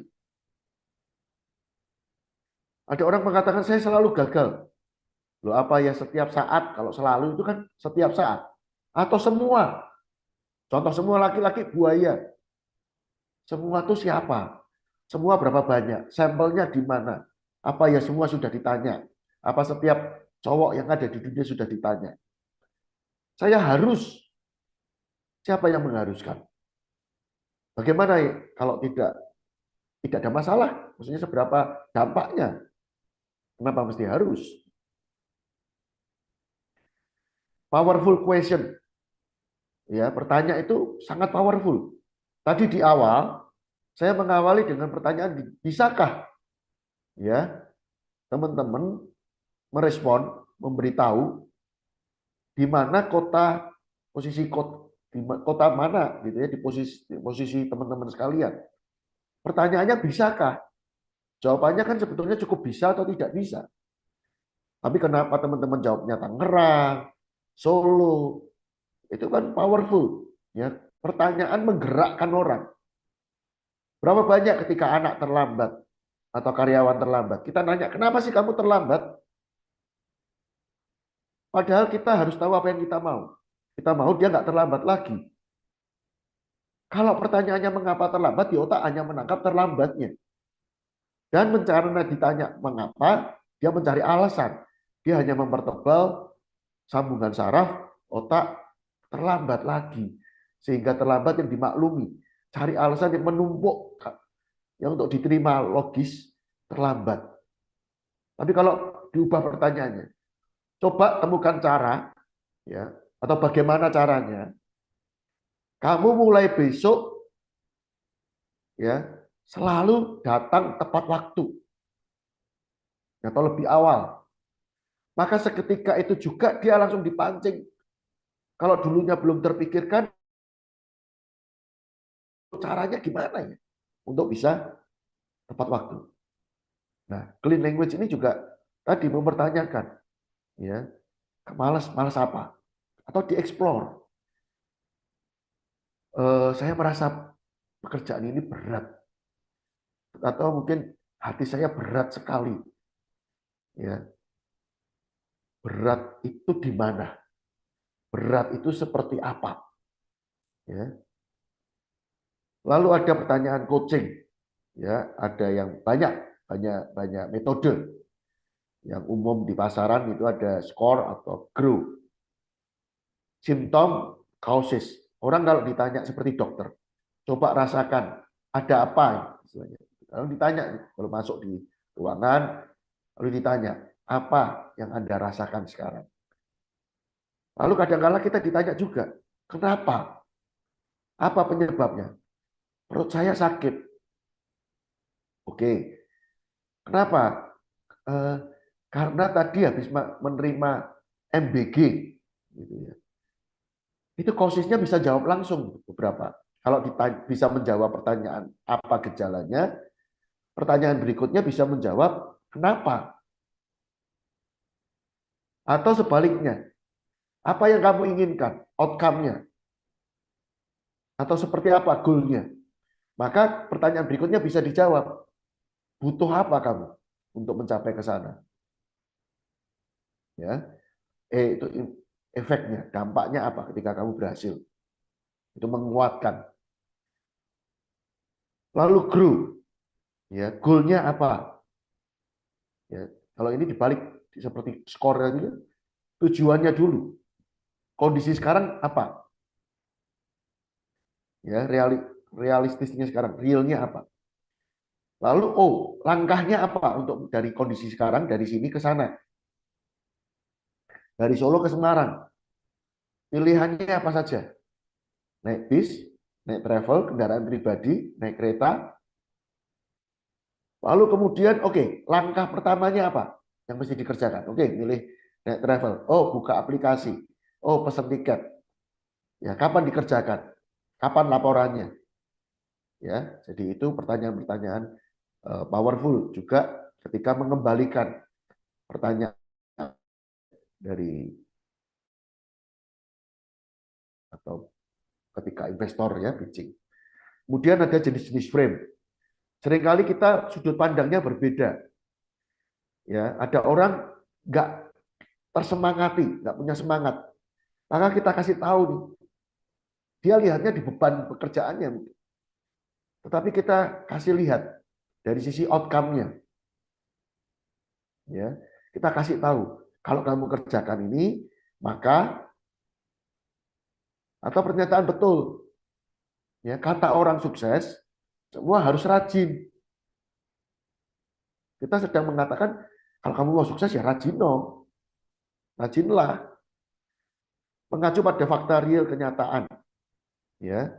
Ada orang mengatakan saya selalu gagal. Loh apa ya setiap saat? Kalau selalu itu kan setiap saat. Atau semua. Contoh semua laki-laki buaya. Semua itu siapa? Semua berapa banyak? Sampelnya di mana? Apa ya semua sudah ditanya? Apa setiap cowok yang ada di dunia sudah ditanya? Saya harus. Siapa yang mengharuskan? Bagaimana ya kalau tidak ada masalah? Maksudnya seberapa dampaknya? Kenapa mesti harus? Powerful question. Ya, pertanyaan itu sangat powerful. Tadi di awal saya mengawali dengan pertanyaan, bisakah ya teman-teman merespon, memberitahu di mana posisi kota mana gitu ya di posisi teman-teman sekalian. Pertanyaannya bisakah? Jawabannya kan sebetulnya cukup bisa atau tidak bisa. Tapi kenapa teman-teman jawabnya Tangerang, Solo? Itu kan powerful, ya. Pertanyaan menggerakkan orang. Berapa banyak ketika anak terlambat atau karyawan terlambat, kita nanya, "Kenapa sih kamu terlambat?" Padahal kita harus tahu apa yang kita mau. Kita mau dia nggak terlambat lagi. Kalau pertanyaannya mengapa terlambat, di otak hanya menangkap terlambatnya. Dan karena ditanya mengapa, dia mencari alasan. Dia hanya mempertebal sambungan saraf, otak terlambat lagi. Sehingga terlambat yang dimaklumi. Cari alasan yang menumpuk, yang untuk diterima logis, terlambat. Tapi kalau diubah pertanyaannya, coba temukan cara, ya, atau bagaimana caranya, kamu mulai besok, ya, selalu datang tepat waktu, atau lebih awal. Maka seketika itu juga dia langsung dipancing. Kalau dulunya belum terpikirkan, caranya gimana ya untuk bisa tepat waktu. Nah, clean language ini juga tadi mempertanyakan, ya, malas apa? Atau dieksplor. Saya merasa pekerjaan ini berat, atau mungkin hati saya berat sekali. Ya, berat itu di mana? Berat itu seperti apa? Ya. Lalu ada pertanyaan coaching, ya, ada yang banyak metode. Yang umum di pasaran itu ada SCORE atau GROW. Simptom, causes. Orang kalau ditanya seperti dokter, coba rasakan ada apa? Lalu ditanya, kalau masuk di ruangan, lalu ditanya, apa yang Anda rasakan sekarang? Lalu kadang-kala kita ditanya juga, kenapa? Apa penyebabnya? Perut saya sakit. Oke, kenapa? Karena tadi habis menerima MBG, gitu ya. Itu kausisnya bisa jawab langsung beberapa. Kalau bisa menjawab pertanyaan apa gejalanya, pertanyaan berikutnya bisa menjawab kenapa. Atau sebaliknya, apa yang kamu inginkan, outcome-nya. Atau seperti apa goal-nya. Maka pertanyaan berikutnya bisa dijawab. Butuh apa kamu untuk mencapai ke sana? Ya. Itu efeknya, dampaknya apa ketika kamu berhasil. Itu menguatkan. Lalu grow, ya, goalnya apa? Ya, kalau ini dibalik seperti skor tadi, tujuannya dulu. Kondisi sekarang apa? Ya, realistisnya sekarang, realnya apa? Lalu, langkahnya apa untuk dari kondisi sekarang, dari sini ke sana, dari Solo ke Semarang? Pilihannya apa saja? Naik bis, naik travel, kendaraan pribadi, naik kereta. Lalu kemudian, langkah pertamanya apa yang mesti dikerjakan? Milih naik travel. Buka aplikasi. Pesan tiket. Ya, kapan dikerjakan? Kapan laporannya? Ya, jadi itu pertanyaan-pertanyaan powerful juga ketika mengembalikan pertanyaan dari atau ketika investor ya pitching. Kemudian ada jenis-jenis frame. Seringkali kita sudut pandangnya berbeda. Ya, ada orang nggak tersemangati, nggak punya semangat. Maka kita kasih tahu nih, dia lihatnya di beban pekerjaannya. Tetapi kita kasih lihat dari sisi outcome-nya. Ya, kita kasih tahu, kalau kamu kerjakan ini, maka atau pernyataan betul. Ya, kata orang sukses, semua harus rajin. Kita sedang mengatakan, kalau kamu mau sukses ya rajin dong. Rajinlah. Mengacu pada fakta real kenyataan. Ya.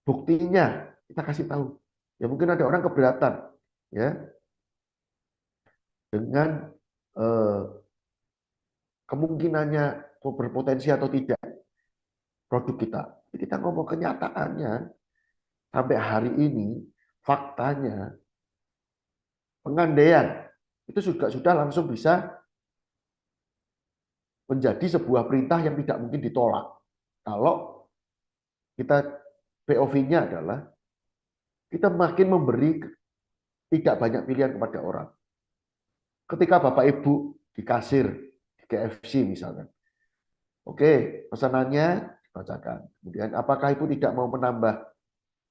Buktinya kita kasih tahu. Ya mungkin ada orang keberatan ya dengan kemungkinannya berpotensi atau tidak produk kita. Kita ngomong kenyataannya sampai hari ini faktanya pengandaian itu sudah langsung bisa menjadi sebuah perintah yang tidak mungkin ditolak. Kalau kita POV-nya adalah kita makin memberi tidak banyak pilihan kepada orang. Ketika Bapak Ibu di kasir, di KFC misalnya, pesanannya dibacakan. Kemudian apakah Ibu tidak mau menambah,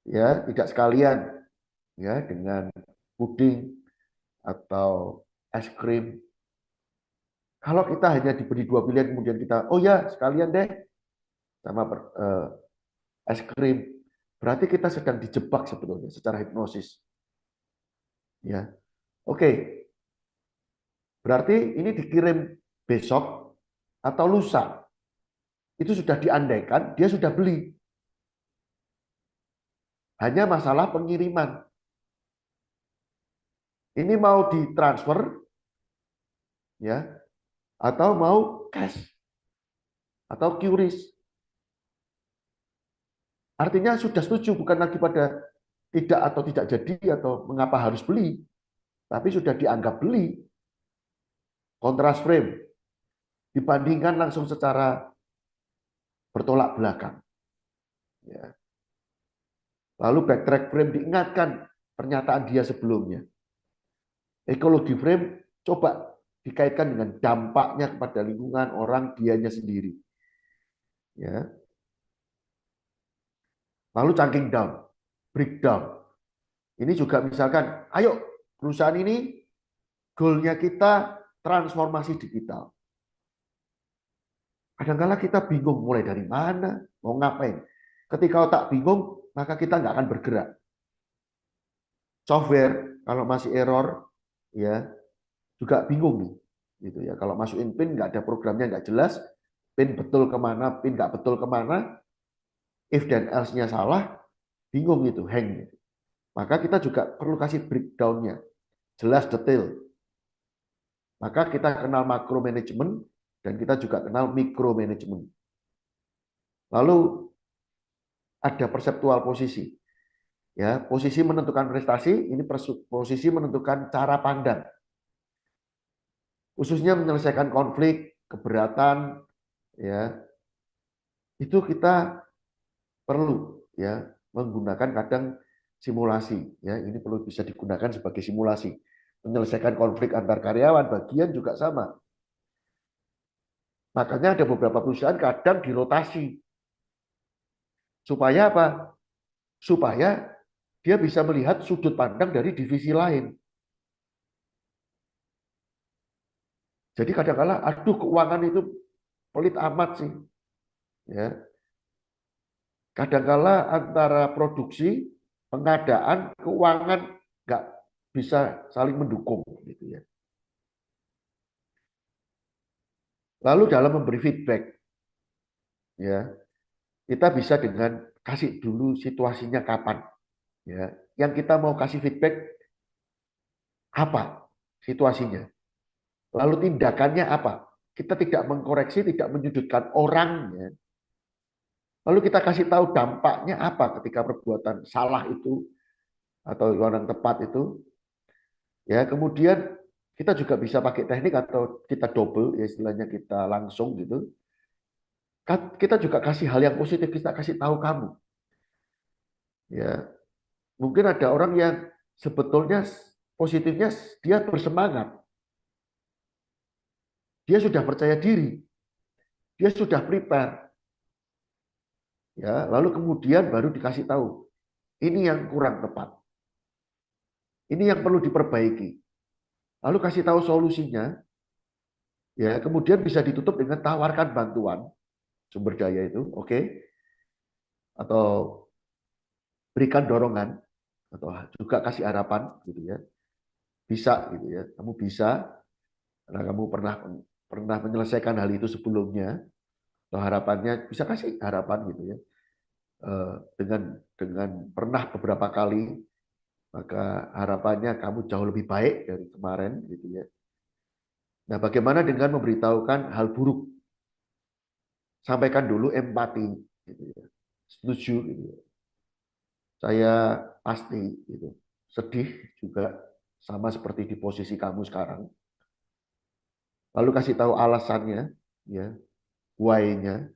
ya tidak sekalian, ya dengan puding atau es krim. Kalau kita hanya diberi 2 pilihan, kemudian kita, ya sekalian deh, sama es krim, berarti kita sedang dijebak sebetulnya secara hipnosis. Ya, berarti ini dikirim besok atau lusa. Itu sudah diandaikan, dia sudah beli. Hanya masalah pengiriman. Ini mau ditransfer, ya, atau mau cash, atau QRIS. Artinya sudah setuju, bukan lagi pada tidak atau tidak jadi atau mengapa harus beli, tapi sudah dianggap beli. Kontras frame dibandingkan langsung secara bertolak belakang. Ya. Lalu backtrack frame diingatkan pernyataan dia sebelumnya. Ekologi frame coba dikaitkan dengan dampaknya kepada lingkungan, orang, dianya sendiri. Ya. Lalu chunking down, breakdown. Ini juga misalkan, ayo perusahaan ini goalnya kita transformasi digital. Kadang-kadang kita bingung mulai dari mana, mau ngapain. Ketika otak bingung, maka kita nggak akan bergerak. Software kalau masih error, ya juga bingung nih, gitu ya. Kalau masukin pin nggak ada programnya nggak jelas, pin betul kemana, pin nggak betul kemana, if dan else-nya salah, bingung gitu, hang. Maka kita juga perlu kasih breakdown-nya, jelas detail. Maka kita kenal makro manajemen dan kita juga kenal mikro manajemen. Lalu ada perseptual posisi. Ya, posisi menentukan prestasi, ini posisi menentukan cara pandang. Khususnya menyelesaikan konflik, keberatan, ya. Itu kita perlu ya menggunakan kadang simulasi, ya. Ini perlu bisa digunakan sebagai simulasi. Menyelesaikan konflik antar karyawan, bagian juga sama. Makanya ada beberapa perusahaan kadang dirotasi. Supaya apa? Supaya dia bisa melihat sudut pandang dari divisi lain. Jadi kadang-kala, aduh keuangan itu pelit amat sih. Ya. Kadang-kala antara produksi, pengadaan, keuangan nggak bisa saling mendukung, gitu ya. Lalu dalam memberi feedback, ya kita bisa dengan kasih dulu situasinya kapan. Ya, yang kita mau kasih feedback apa situasinya, lalu tindakannya apa. Kita tidak mengkoreksi, tidak menyudutkan orangnya. Lalu kita kasih tahu dampaknya apa ketika perbuatan salah itu atau yang tepat itu. Ya, kemudian kita juga bisa pakai teknik atau kita double, ya istilahnya kita langsung gitu. Kita juga kasih hal yang positif, kita kasih tahu kamu. Ya, mungkin ada orang yang sebetulnya positifnya dia bersemangat. Dia sudah percaya diri. Dia sudah prepare. Ya, lalu kemudian baru dikasih tahu. Ini yang kurang tepat. Ini yang perlu diperbaiki. Lalu kasih tahu solusinya. Ya, kemudian bisa ditutup dengan tawarkan bantuan sumber daya itu, oke? Atau berikan dorongan atau juga kasih harapan gitu ya. Bisa gitu ya. Kamu bisa karena kamu pernah menyelesaikan hal itu sebelumnya. Atau harapannya bisa kasih harapan gitu ya. Dengan pernah beberapa kali, maka harapannya kamu jauh lebih baik dari kemarin gitu ya. Nah, bagaimana dengan memberitahukan hal buruk? Sampaikan dulu empati gitu ya. Setuju gitu ya. Saya pasti gitu. Sedih juga sama seperti di posisi kamu sekarang. Lalu kasih tahu alasannya ya, why-nya.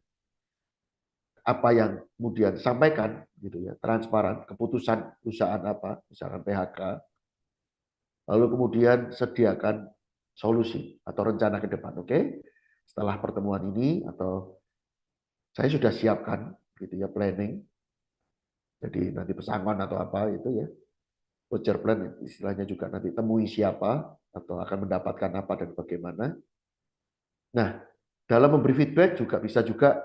Apa yang kemudian sampaikan gitu ya, transparan, keputusan perusahaan apa, misalkan PHK. Lalu kemudian sediakan solusi atau rencana ke depan, oke? Setelah pertemuan ini atau saya sudah siapkan gitu ya planning. Jadi nanti pesangon atau apa itu ya. Voucher plan istilahnya juga nanti temui siapa atau akan mendapatkan apa dan bagaimana. Nah, dalam memberi feedback juga bisa juga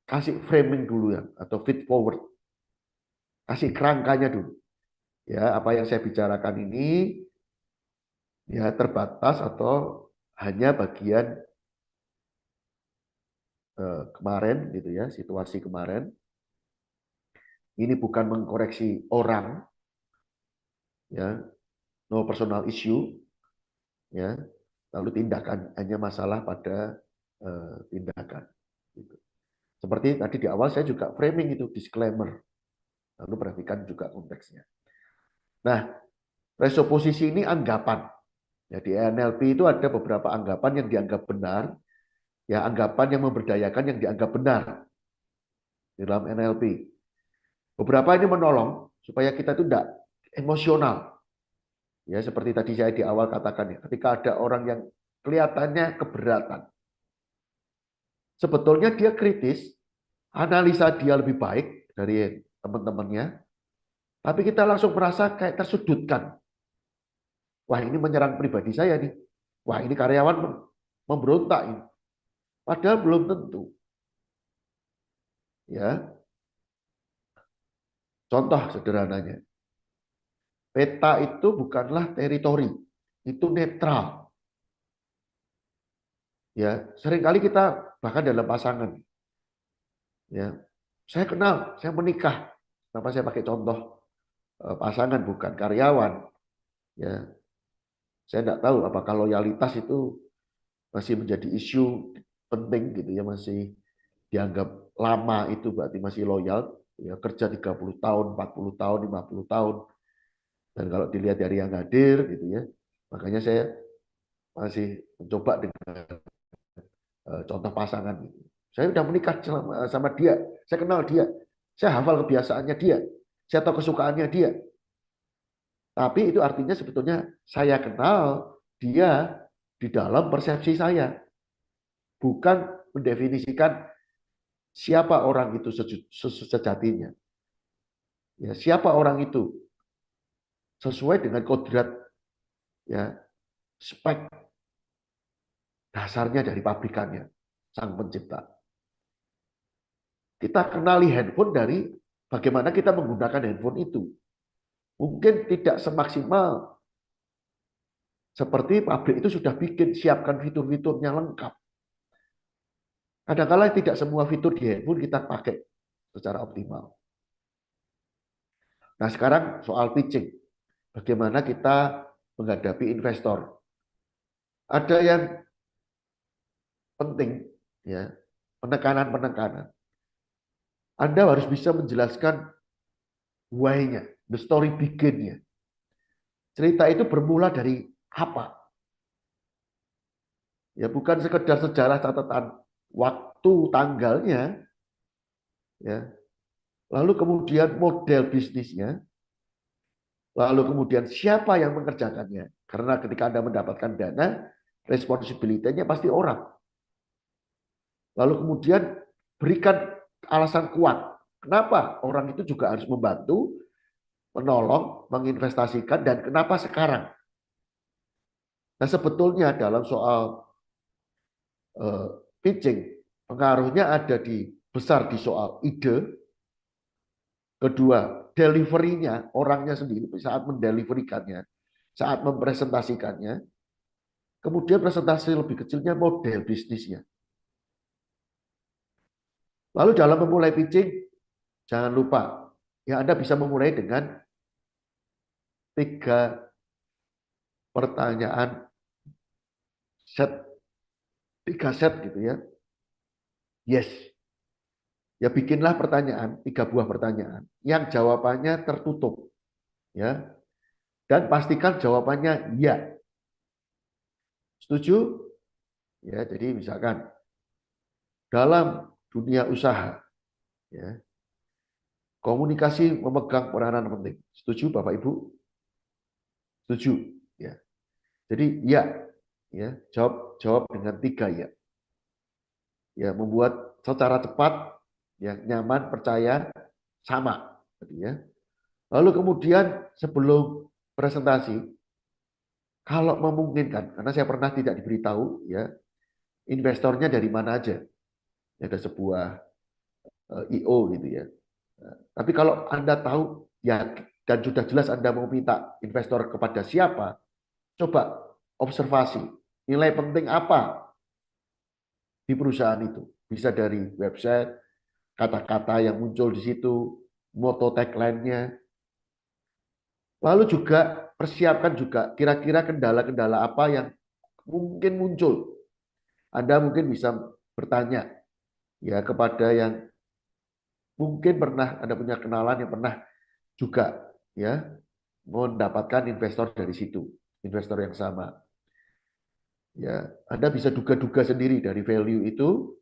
kasih framing dulu ya atau feed forward. Kasih kerangkanya dulu. Ya, apa yang saya bicarakan ini ya terbatas atau hanya bagian kemarin gitu ya, situasi kemarin. Ini bukan mengkoreksi orang ya, no personal issue ya. Lalu tindakan hanya masalah pada tindakan gitu. Seperti tadi di awal saya juga framing itu disclaimer. Lalu perhatikan juga konteksnya. Nah, presuposisi ini anggapan. Ya, di NLP itu ada beberapa anggapan yang dianggap benar, ya anggapan yang memberdayakan yang dianggap benar di dalam NLP. Beberapa ini menolong supaya kita itu tidak emosional. Ya, seperti tadi saya di awal katakan ya, ketika ada orang yang kelihatannya keberatan. Sebetulnya dia kritis, analisa dia lebih baik dari teman-temannya, tapi kita langsung merasa kayak tersudutkan. Wah, ini menyerang pribadi saya nih. Wah, ini karyawan memberontak ini. Padahal belum tentu. Ya. Contoh sederhananya. Peta itu bukanlah teritori, itu netral. Ya, seringkali kita bahkan dalam pasangan. Ya. Saya kenal, saya menikah. Kenapa saya pakai contoh pasangan bukan karyawan? Ya. Saya tidak tahu apakah loyalitas itu masih menjadi isu penting gitu ya, masih dianggap lama itu berarti masih loyal, ya kerja 30 tahun, 40 tahun, 50 tahun. Dan kalau dilihat dari yang hadir gitu ya, makanya saya masih mencoba dengan contoh pasangan gitu. Saya sudah menikah sama dia, saya kenal dia, saya hafal kebiasaannya dia, saya tahu kesukaannya dia. Tapi itu artinya sebetulnya saya kenal dia di dalam persepsi saya. Bukan mendefinisikan siapa orang itu sejatinya. Ya, siapa orang itu? sesuai dengan kodrat ya spek dasarnya dari pabrikannya, sang pencipta. Kita kenali handphone dari bagaimana kita menggunakan handphone itu. Mungkin tidak semaksimal seperti pabrik itu sudah bikin, siapkan fitur-fiturnya lengkap. Kadang-kadang tidak semua fitur di handphone kita pakai secara optimal. Nah sekarang soal pitching. Bagaimana kita menghadapi investor. Ada yang penting, ya, penekanan-penekanan. Anda harus bisa menjelaskan why-nya, the story begin-nya. Cerita itu bermula dari apa? Ya bukan sekedar sejarah catatan waktu tanggalnya, ya. Lalu kemudian model bisnisnya, lalu kemudian siapa yang mengerjakannya. Karena ketika Anda mendapatkan dana, responsibility-nya pasti orang. Lalu kemudian berikan alasan kuat. Kenapa orang itu juga harus membantu, menolong, menginvestasikan, dan kenapa sekarang? Nah sebetulnya dalam soal pitching, pengaruhnya ada besar di soal ide. Kedua, delivery-nya, orangnya sendiri saat mendeliverikannya, saat mempresentasikannya. Kemudian presentasi lebih kecilnya model bisnisnya. Lalu dalam memulai pitching, jangan lupa, ya Anda bisa memulai dengan 3 pertanyaan set, 3 set gitu ya. Yes. Ya bikinlah pertanyaan, 3 buah pertanyaan yang jawabannya tertutup. Ya. Dan pastikan jawabannya ya. Setuju? Ya, jadi misalkan dalam dunia usaha, ya, komunikasi memegang peranan penting. Setuju Bapak Ibu? Setuju, ya. Jadi ya, jawab dengan 3 ya. Ya, membuat secara cepat, ya, nyaman, percaya, sama, ya. Lalu kemudian sebelum presentasi, kalau memungkinkan, karena saya pernah tidak diberitahu, ya, investornya dari mana aja. Ada sebuah IO gitu ya. Tapi kalau Anda tahu ya dan sudah jelas Anda mau minta investor kepada siapa, coba observasi nilai penting apa di perusahaan itu. Bisa dari website, kata-kata yang muncul di situ, moto tagline-nya. Lalu juga persiapkan juga kira-kira kendala-kendala apa yang mungkin muncul. Anda mungkin bisa bertanya ya kepada yang mungkin pernah Anda punya kenalan yang pernah juga ya mendapatkan investor dari situ, investor yang sama. Ya, Anda bisa duga-duga sendiri dari value itu,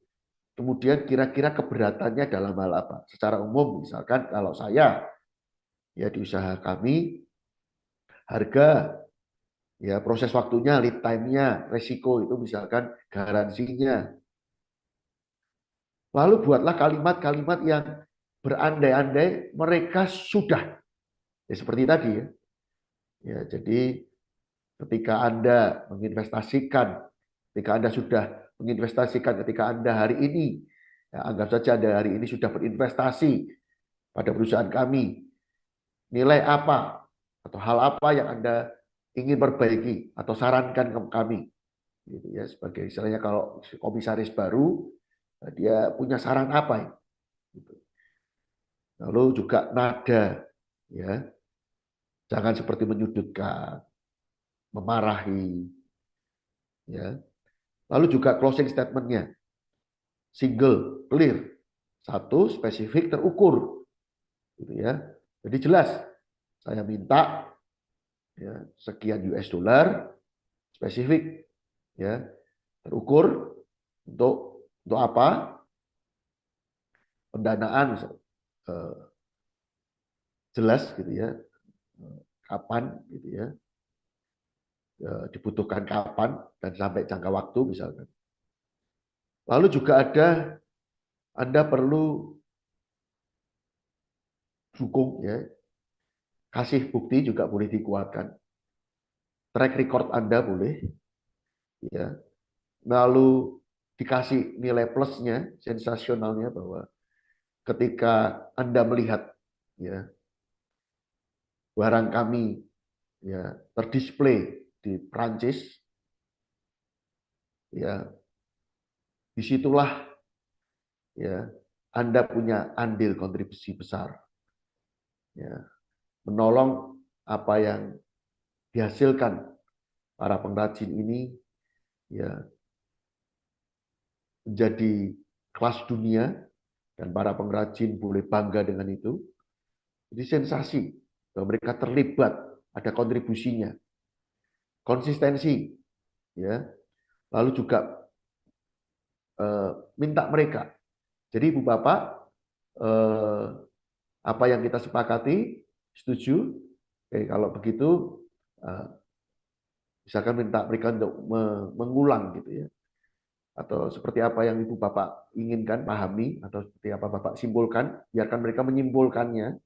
kemudian kira-kira keberatannya dalam hal apa. Secara umum misalkan kalau saya ya di usaha kami harga ya proses waktunya, lead time-nya, resiko itu misalkan garansinya. Lalu buatlah kalimat-kalimat yang berandai-andai mereka sudah ya seperti tadi ya. Ya, jadi ketika Anda menginvestasikan, ketika Anda sudah menginvestasikan, ketika Anda hari ini, ya anggap saja Anda hari ini sudah berinvestasi pada perusahaan kami, nilai apa atau hal apa yang Anda ingin perbaiki atau sarankan ke kami, gitu ya sebagai istilahnya kalau komisaris baru, dia punya saran apa ya? Gitu. Lalu juga nada, ya jangan seperti menyudutkan, memarahi, ya. Lalu juga closing statement-nya, single, clear, 1 spesifik, terukur, gitu ya. Jadi jelas, saya minta ya, sekian US dollar, spesifik, ya, terukur untuk apa? Pendanaan jelas, gitu ya. Kapan, gitu ya. Dibutuhkan kapan dan sampai jangka waktu misalkan. Lalu juga ada Anda perlu dukung ya kasih bukti juga boleh dikuatkan. Track record Anda boleh, ya. Lalu dikasih nilai plusnya, sensasionalnya bahwa ketika Anda melihat ya barang kami ya terdisplay di Prancis, ya disitulah ya Anda punya andil kontribusi besar, ya menolong apa yang dihasilkan para pengrajin ini ya menjadi kelas dunia dan para pengrajin boleh bangga dengan itu. Jadi sensasi bahwa mereka terlibat, ada kontribusinya, konsistensi, ya. Lalu juga minta mereka. Jadi Ibu Bapak, apa yang kita sepakati, setuju? Oke, kalau begitu, misalkan minta mereka untuk mengulang gitu ya. Atau seperti apa yang Ibu Bapak inginkan, pahami, atau seperti apa Bapak simpulkan, biarkan mereka menyimpulkannya,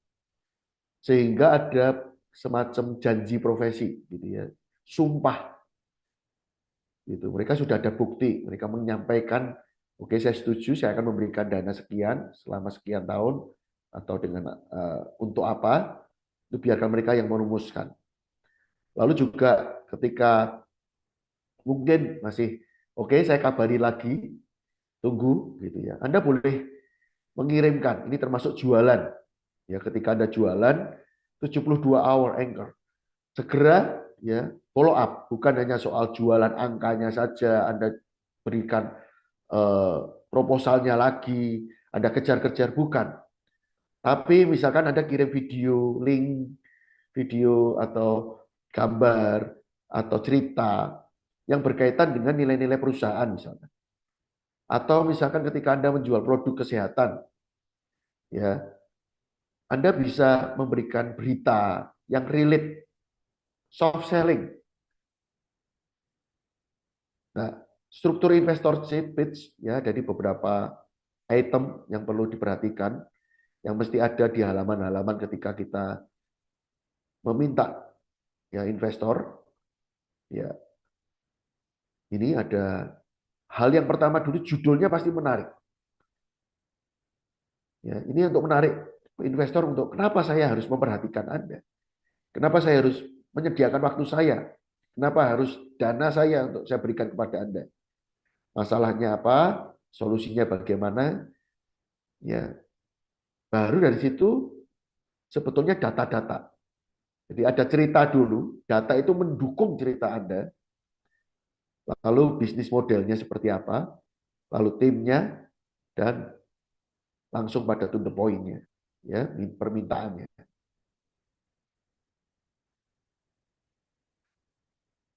sehingga ada semacam janji profesi, gitu ya, sumpah, gitu. Mereka sudah ada bukti, mereka menyampaikan, oke, saya setuju, saya akan memberikan dana sekian selama sekian tahun, atau dengan untuk apa, itu biarkan mereka yang merumuskan. Lalu juga ketika mungkin masih oke, saya kabari lagi, tunggu, gitu ya. Anda boleh mengirimkan, ini termasuk jualan. Ya, ketika Anda jualan 72 hour anchor. Segera ya, follow up, bukan hanya soal jualan angkanya saja Anda berikan proposalnya lagi, Anda kejar-kejar, bukan. Tapi misalkan Anda kirim video, link video atau gambar atau cerita yang berkaitan dengan nilai-nilai perusahaan misalnya. Atau misalkan ketika Anda menjual produk kesehatan, ya, Anda bisa memberikan berita yang relate, soft selling. Nah, struktur investor pitch ya dari beberapa item yang perlu diperhatikan, yang mesti ada di halaman-halaman ketika kita meminta ya investor. Ya, ini ada hal yang pertama dulu, judulnya pasti menarik. Ya, ini untuk menarik investor untuk kenapa saya harus memperhatikan Anda, kenapa saya harus menyediakan waktu saya, kenapa harus dana saya untuk saya berikan kepada Anda. Masalahnya apa? Solusinya bagaimana? Ya, baru dari situ sebetulnya data-data. Jadi ada cerita dulu, data itu mendukung cerita Anda. Lalu bisnis modelnya seperti apa? Lalu timnya, dan langsung pada to the point-nya, ya, permintaannya.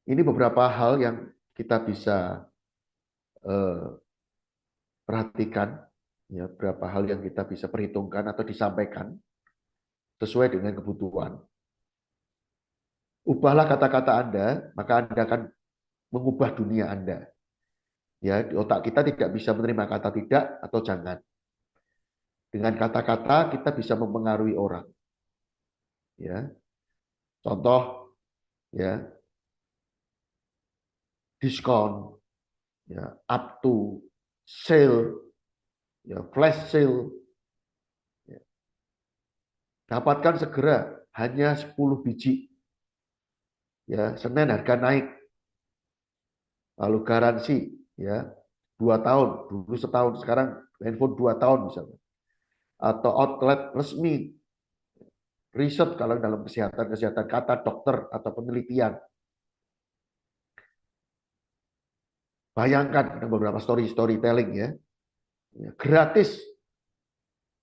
Ini beberapa hal yang kita bisa perhatikan, ya, beberapa hal yang kita bisa perhitungkan atau disampaikan sesuai dengan kebutuhan. Ubahlah kata-kata Anda, maka Anda akan mengubah dunia Anda. Ya, di otak kita tidak bisa menerima kata tidak atau jangan. Dengan kata-kata kita bisa mempengaruhi orang. Ya. Contoh ya, diskon, ya, up to, sale, ya, flash sale. Ya. Dapatkan segera, hanya 10 biji. Ya, Senin harga naik. Lalu garansi ya 2 tahun, dulu setahun, sekarang handphone 2 tahun misalnya. Atau outlet resmi, riset kalau dalam kesehatan, kata dokter atau penelitian. Bayangkan ada beberapa storytelling ya, gratis,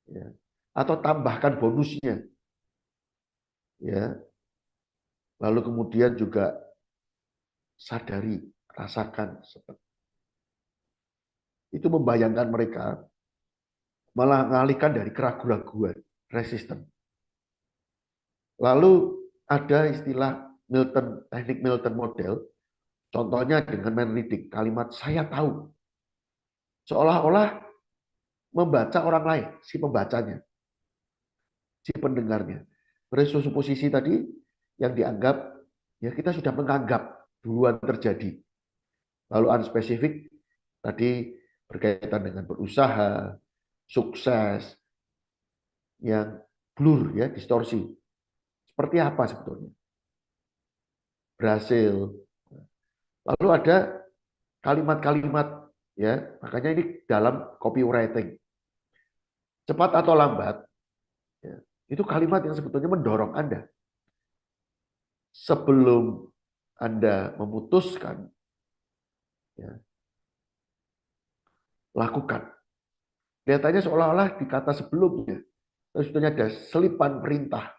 ya, atau tambahkan bonusnya, ya. Lalu kemudian juga sadari, rasakan, itu membayangkan mereka, malah mengalihkan dari keraguan-raguan, resisten. Lalu ada istilah Milton, teknik Milton model, contohnya dengan mind reading, kalimat saya tahu, seolah-olah membaca orang lain, si pembacanya, si pendengarnya. Presuposisi tadi yang dianggap, ya kita sudah menganggap duluan terjadi. Lalu unspesifik tadi berkaitan dengan berusaha, sukses, yang blur ya, distorsi. Seperti apa sebetulnya? Berhasil. Lalu ada kalimat-kalimat ya, makanya ini dalam copywriting. Cepat atau lambat, ya, itu kalimat yang sebetulnya mendorong Anda. Sebelum Anda memutuskan, ya, lakukan. Kelihatannya seolah-olah di kata sebelumnya, sebetulnya ada selipan perintah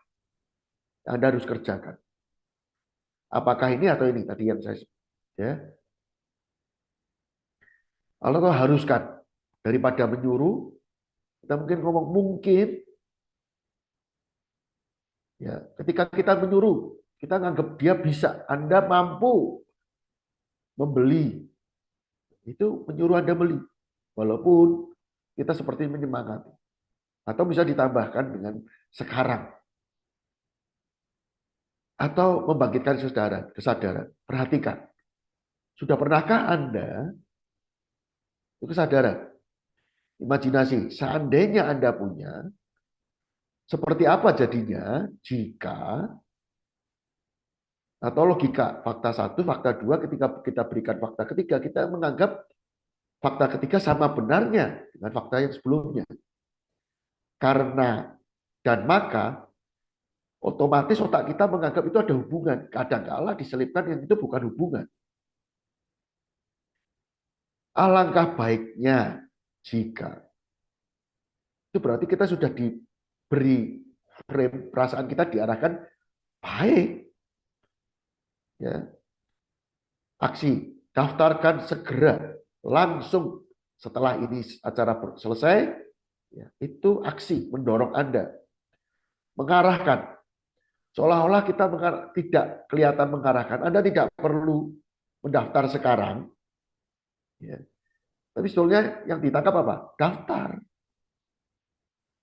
yang Anda harus kerjakan. Apakah ini atau ini tadi yang saya ya. Kalau haruskan daripada menyuruh, kita mungkin ngomong mungkin. Ya, ketika kita menyuruh, kita nganggap dia bisa, Anda mampu membeli. Itu menyuruh Anda beli. Walaupun kita seperti menyemangati. Atau bisa ditambahkan dengan sekarang. Atau membangkitkan kesadaran. Perhatikan. Sudah pernahkah Anda itu kesadaran? Imajinasi, seandainya Anda punya, seperti apa jadinya jika, atau logika, fakta 1, fakta 2, ketika kita berikan fakta ketiga, kita menganggap fakta ketiga sama benarnya dengan fakta yang sebelumnya. Karena dan maka, otomatis otak kita menganggap itu ada hubungan. Kadang-kala diselipkan yang itu bukan hubungan. Alangkah baiknya jika itu berarti kita sudah diberi frame perasaan kita diarahkan baik. Ya. Aksi, daftarkan segera, langsung setelah ini acara selesai, ya, itu aksi mendorong Anda. Mengarahkan. Seolah-olah kita tidak kelihatan mengarahkan. Anda tidak perlu mendaftar sekarang. Ya. Tapi sebetulnya yang ditangkap apa? Daftar.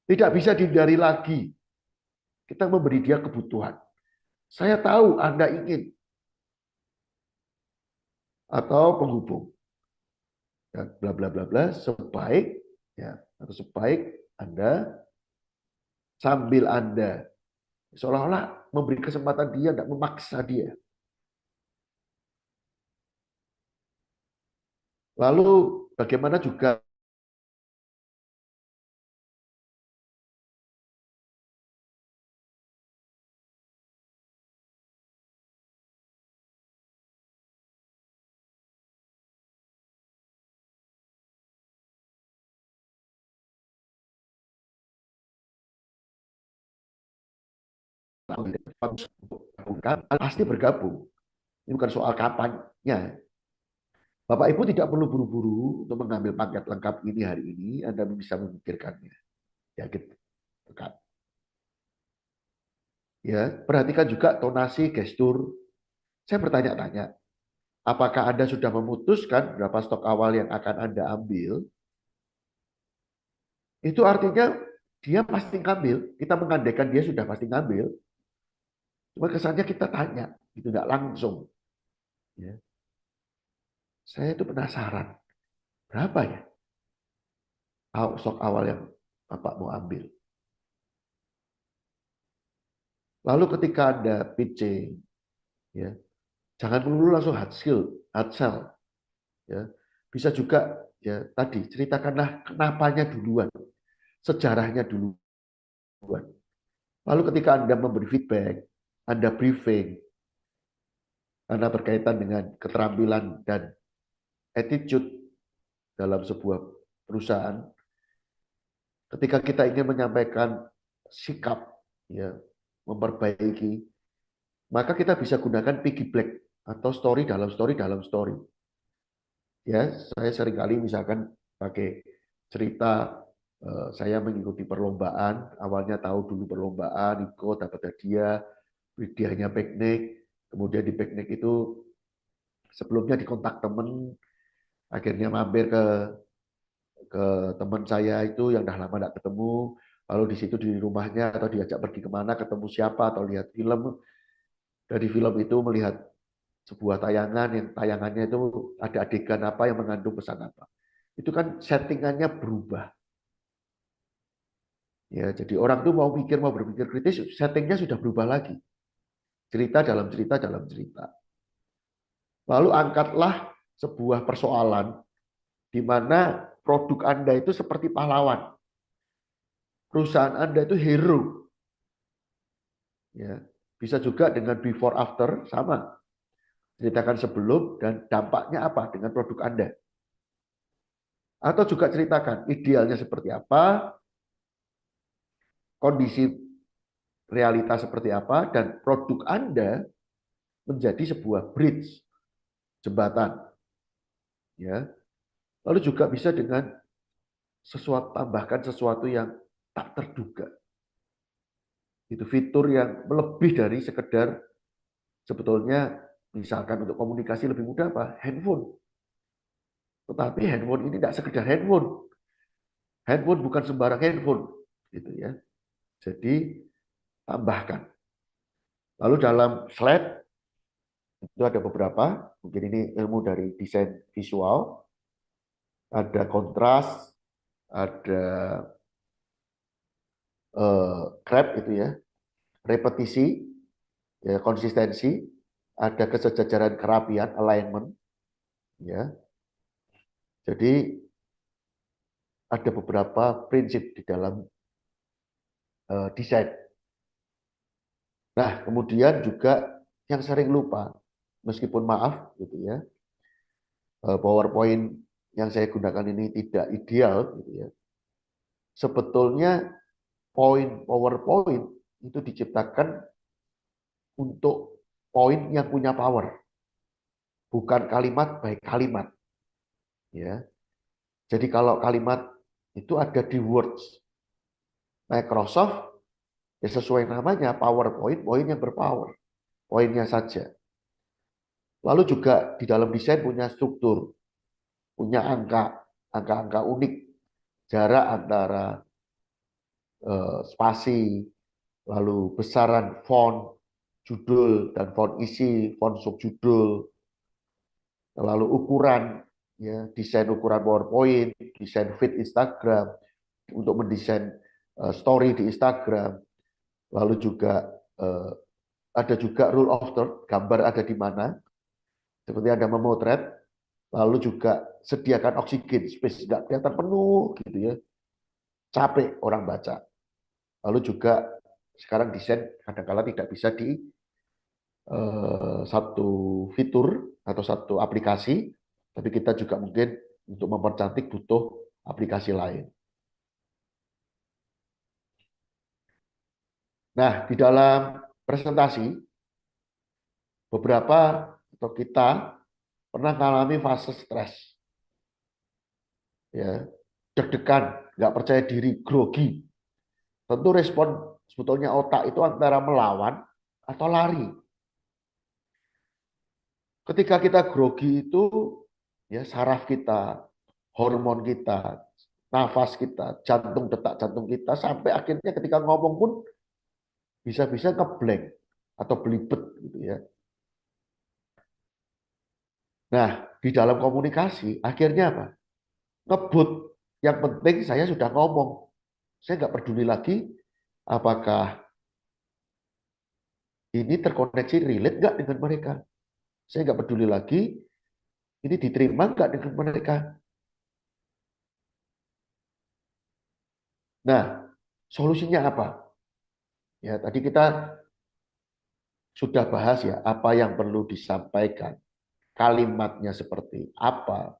Tidak bisa dihindari lagi. Kita memberi dia kebutuhan. Saya tahu Anda ingin. Atau penghubung. Ya, bla bla bla bla, sebaik ya, atau sebaik Anda sambil Anda seolah-olah memberi kesempatan dia, tidak memaksa dia. Lalu bagaimana juga pasti bergabung. Ini bukan soal kapannya. Bapak Ibu tidak perlu buru-buru untuk mengambil paket lengkap ini hari ini. Anda bisa memikirkannya. Ya, gitu. Ya, perhatikan juga tonasi, gestur. Saya bertanya-tanya, apakah Anda sudah memutuskan berapa stok awal yang akan Anda ambil? Itu artinya dia pasti ngambil. Kita mengandaikan dia sudah pasti ngambil. Cuma kesannya kita tanya, itu tidak langsung. Ya. Saya itu penasaran, berapa ya stok awal yang Bapak mau ambil? Lalu ketika Anda pitching, ya, jangan melulu langsung hard sell. Ya. Bisa juga ya tadi ceritakanlah kenapanya duluan, sejarahnya duluan. Lalu ketika Anda memberi feedback, Anda briefing, karena berkaitan dengan keterampilan dan attitude dalam sebuah perusahaan, ketika kita ingin menyampaikan sikap, ya, memperbaiki, maka kita bisa gunakan piggy black atau story dalam story dalam story. Ya, saya seringkali misalkan pakai cerita saya mengikuti perlombaan, awalnya tahu dulu perlombaan, ikut dapat hadiahnya piknik, kemudian di piknik itu sebelumnya dikontak teman, akhirnya mampir ke teman saya itu yang dah lama tidak ketemu, Lalu di situ di rumahnya atau diajak pergi kemana, ketemu siapa atau lihat film. Dari film itu melihat sebuah tayangan yang tayangannya itu ada adegan apa yang mengandung pesan apa. Itu kan settingannya berubah. Ya, jadi orang tuh mau mikir, mau berpikir kritis, settingnya sudah berubah lagi. Cerita dalam cerita dalam cerita. Lalu angkatlah sebuah persoalan di mana produk Anda itu seperti pahlawan. Perusahaan Anda itu hero. Ya, bisa juga dengan before after sama. Ceritakan sebelum dan dampaknya apa dengan produk Anda. Atau juga ceritakan idealnya seperti apa, kondisi realita seperti apa, dan produk Anda menjadi sebuah bridge, jembatan. Ya. Lalu juga bisa dengan tambahkan sesuatu yang tak terduga. Itu fitur yang lebih dari sekedar sebetulnya misalkan untuk komunikasi lebih mudah apa? Handphone. Tetapi handphone ini tidak sekedar handphone. Handphone bukan sembarang handphone, gitu ya. Jadi tambahkan. Lalu dalam slide itu ada beberapa, mungkin ini ilmu dari desain visual, ada kontras, ada grab itu ya, repetisi, ya, konsistensi, ada kesejajaran kerapian, alignment, ya. Jadi ada beberapa prinsip di dalam desain. Nah, kemudian juga yang sering lupa, meskipun maaf gitu ya, PowerPoint yang saya gunakan ini tidak ideal gitu ya. Sebetulnya poin PowerPoint itu diciptakan untuk poin yang punya power, bukan kalimat baik kalimat. Ya, jadi kalau kalimat itu ada di Words, Microsoft ya sesuai namanya PowerPoint, poin yang berpower, poinnya saja. Lalu juga di dalam desain punya struktur, punya angka-angka unik, jarak antara spasi, lalu besaran font, judul dan font isi, font subjudul, lalu ukuran, ya, desain ukuran PowerPoint, desain feed Instagram untuk mendesain story di Instagram, lalu juga ada juga rule of third, gambar ada di mana, seperti Anda memotret, lalu juga sediakan oksigen, space nggak kelihatan penuh gitu ya, capek orang baca. Lalu juga sekarang desain kadang-kala tidak bisa di satu fitur atau satu aplikasi, tapi kita juga mungkin untuk mempercantik butuh aplikasi lain. Nah, di dalam presentasi, beberapa atau kita pernah mengalami fase stres. Ya, deg-degan, nggak percaya diri, grogi. Tentu respon sebetulnya otak itu antara melawan atau lari. Ketika kita grogi itu, ya saraf kita, hormon kita, nafas kita, detak jantung kita, sampai akhirnya ketika ngomong pun bisa-bisa ngeblank atau belibet gitu ya. Nah, di dalam komunikasi akhirnya apa? Ngebut. Yang penting saya sudah ngomong. Saya nggak peduli lagi apakah ini terkoneksi relate nggak dengan mereka. Saya nggak peduli lagi ini diterima nggak dengan mereka. Nah, solusinya apa? Ya, tadi kita sudah bahas ya apa yang perlu disampaikan. Kalimatnya seperti apa,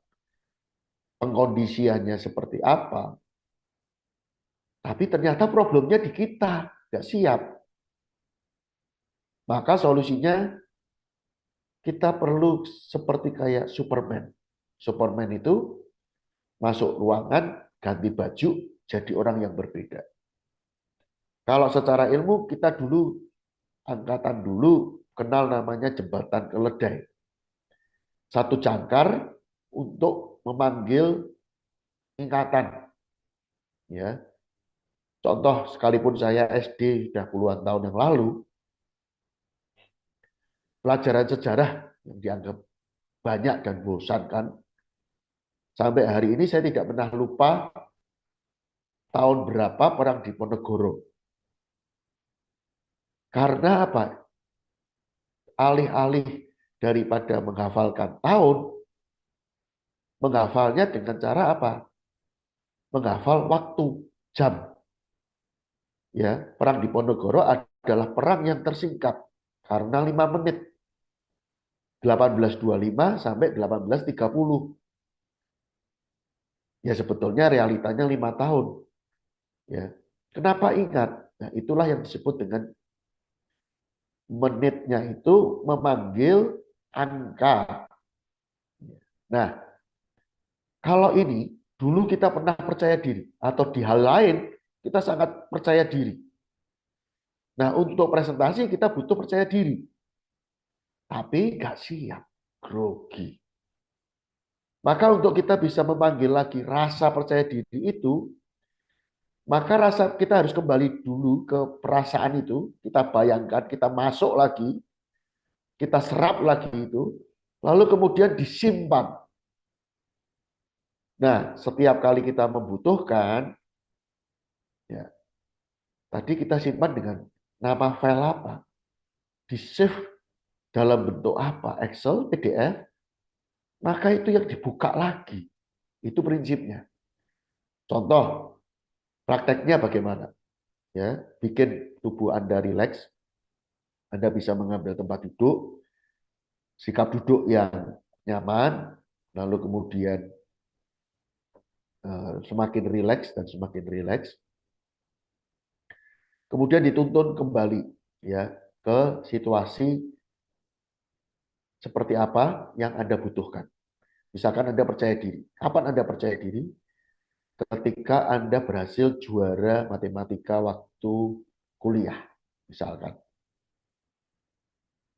pengkondisiannya seperti apa. Tapi ternyata problemnya di kita, nggak siap. Maka solusinya kita perlu seperti kayak Superman. Superman itu masuk ruangan, ganti baju, jadi orang yang berbeda. Kalau secara ilmu kita dulu, angkatan dulu, kenal namanya jembatan keledai. Satu jangkar untuk memanggil ingkatan. Ya. Contoh, sekalipun saya SD sudah puluhan tahun yang lalu, pelajaran sejarah yang dianggap banyak dan bosankan, sampai hari ini saya tidak pernah lupa tahun berapa perang Diponegoro. Karena apa? Alih-alih daripada menghafalkan tahun, menghafalnya dengan cara apa? Menghafal waktu, jam. Ya, perang Diponegoro adalah perang yang tersingkat karena 5 menit. 1825 sampai 1830. Ya sebetulnya realitanya 5 tahun. Ya. Kenapa ingat? Nah, itulah yang disebut dengan menitnya itu memanggil angka. Nah, kalau ini dulu kita pernah percaya diri atau di hal lain kita sangat percaya diri. Nah, untuk presentasi kita butuh percaya diri. Tapi nggak siap, grogi. Maka untuk kita bisa memanggil lagi rasa percaya diri itu, maka rasa kita harus kembali dulu ke perasaan itu, kita bayangkan, kita masuk lagi, kita serap lagi itu, lalu kemudian disimpan. Nah, setiap kali kita membutuhkan, ya, tadi kita simpan dengan nama file apa, di save dalam bentuk apa, Excel, PDF, maka itu yang dibuka lagi. Itu prinsipnya. Contoh, prakteknya bagaimana? Ya, bikin tubuh Anda rileks. Anda bisa mengambil tempat duduk, sikap duduk yang nyaman, lalu kemudian semakin rileks dan semakin rileks. Kemudian dituntun kembali ya ke situasi seperti apa yang Anda butuhkan. Misalkan Anda percaya diri. Kapan Anda percaya diri? Ketika Anda berhasil juara matematika waktu kuliah, misalkan.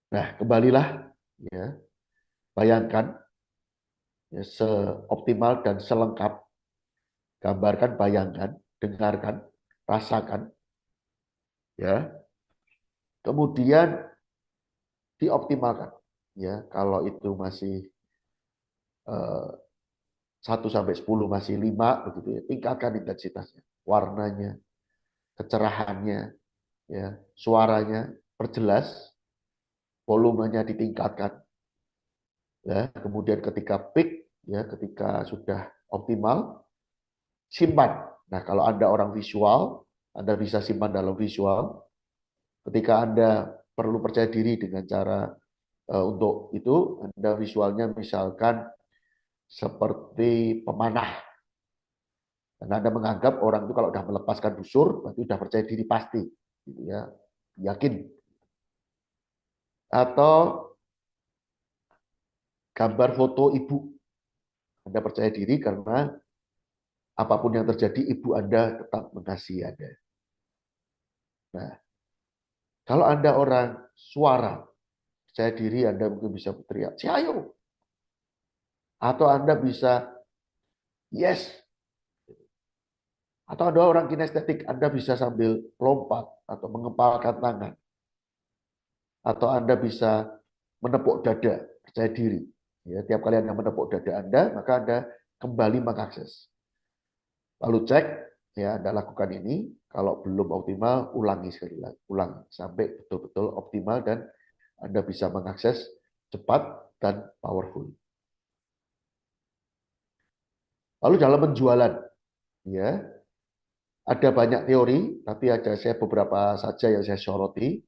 Nah, kembalilah ya. Bayangkan ya, seoptimal dan selengkap. Gambarkan, bayangkan, dengarkan, rasakan. Ya. Kemudian dioptimalkan. Ya, kalau itu masih 1 sampai 10 masih 5 begitu ya. Tingkatkan intensitasnya, warnanya, kecerahannya, ya, suaranya perjelas, volumenya ditingkatkan. Ya, kemudian ketika peak ya, ketika sudah optimal, simpan. Nah, kalau Anda orang visual, Anda bisa simpan dalam visual. Ketika Anda perlu percaya diri dengan cara untuk itu, Anda visualnya misalkan seperti pemanah. Karena Anda menganggap orang itu kalau sudah melepaskan busur, berarti sudah percaya diri pasti, gitu ya, yakin. Atau gambar foto ibu, Anda percaya diri karena apapun yang terjadi, ibu Anda tetap mengasihi Anda. Nah, kalau Anda orang suara, percaya diri, Anda mungkin bisa berteriak, "Si ayo!" Atau Anda bisa, "Yes!" Atau ada orang kinestetik, Anda bisa sambil lompat atau mengepalkan tangan. Atau Anda bisa menepuk dada, percaya diri. Ya, tiap kali Anda menepuk dada Anda, maka Anda kembali mengakses. Lalu cek, ya Anda lakukan ini. Kalau belum optimal, ulangi sekali lagi. Ulang sampai betul-betul optimal dan Anda bisa mengakses cepat dan powerful. Lalu dalam penjualan, ya ada banyak teori, tapi ada saya beberapa saja yang saya soroti.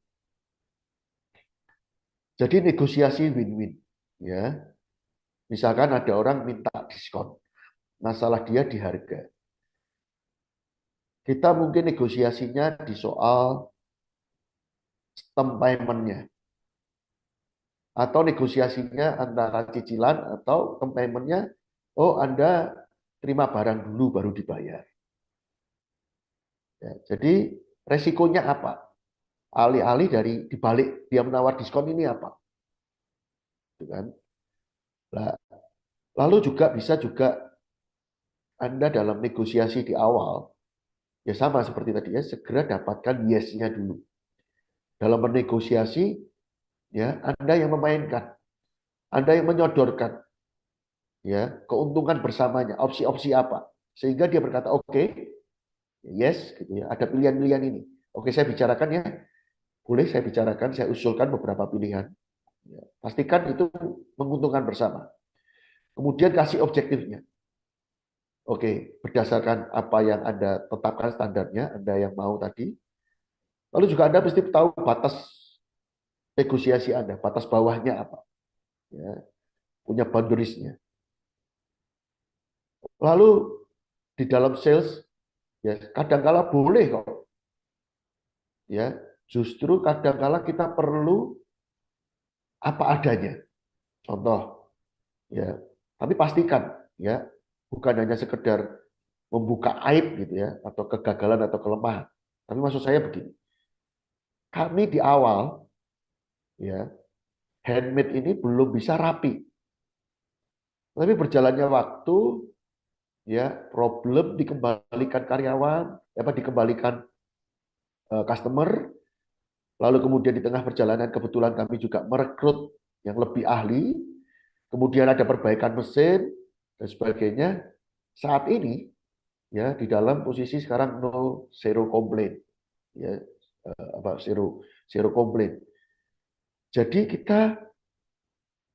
Jadi negosiasi win-win, ya. Misalkan ada orang minta diskon, masalah dia di harga. Kita mungkin negosiasinya di soal sistem payment-nya. Atau negosiasinya antara cicilan atau payment-nya, oh Anda terima barang dulu baru dibayar. Ya, jadi resikonya apa? Alih-alih dari dibalik dia menawar diskon ini apa? Gitu kan? Nah, lalu juga bisa juga Anda dalam negosiasi di awal, ya sama seperti tadi ya, segera dapatkan yes-nya dulu. Dalam bernegosiasi, ya Anda yang memainkan, Anda yang menyodorkan, ya keuntungan bersamanya, opsi-opsi apa, sehingga dia berkata oke, yes, gitu ya. Ada pilihan-pilihan ini. Oke, saya bicarakan ya, boleh saya bicarakan, saya usulkan beberapa pilihan. Ya, pastikan itu menguntungkan bersama. Kemudian kasih objektifnya. Oke, berdasarkan apa yang Anda tetapkan standarnya, Anda yang mau tadi. Lalu juga Anda mesti tahu batas negosiasi Anda, batas bawahnya apa. Ya, punya boundaries-nya. Lalu di dalam sales, ya kadangkala boleh kok. Ya, justru kadangkala kita perlu apa adanya. Contoh, ya, tapi pastikan ya, bukan hanya sekedar membuka aib gitu ya, atau kegagalan atau kelemahan. Tapi maksud saya begini, kami di awal ya handmade ini belum bisa rapi. Tapi berjalannya waktu ya problem dikembalikan karyawan, apa dikembalikan customer, lalu kemudian di tengah perjalanan kebetulan kami juga merekrut yang lebih ahli, kemudian ada perbaikan mesin dan sebagainya. Saat ini ya di dalam posisi sekarang zero complaint ya, zero complaint. Jadi kita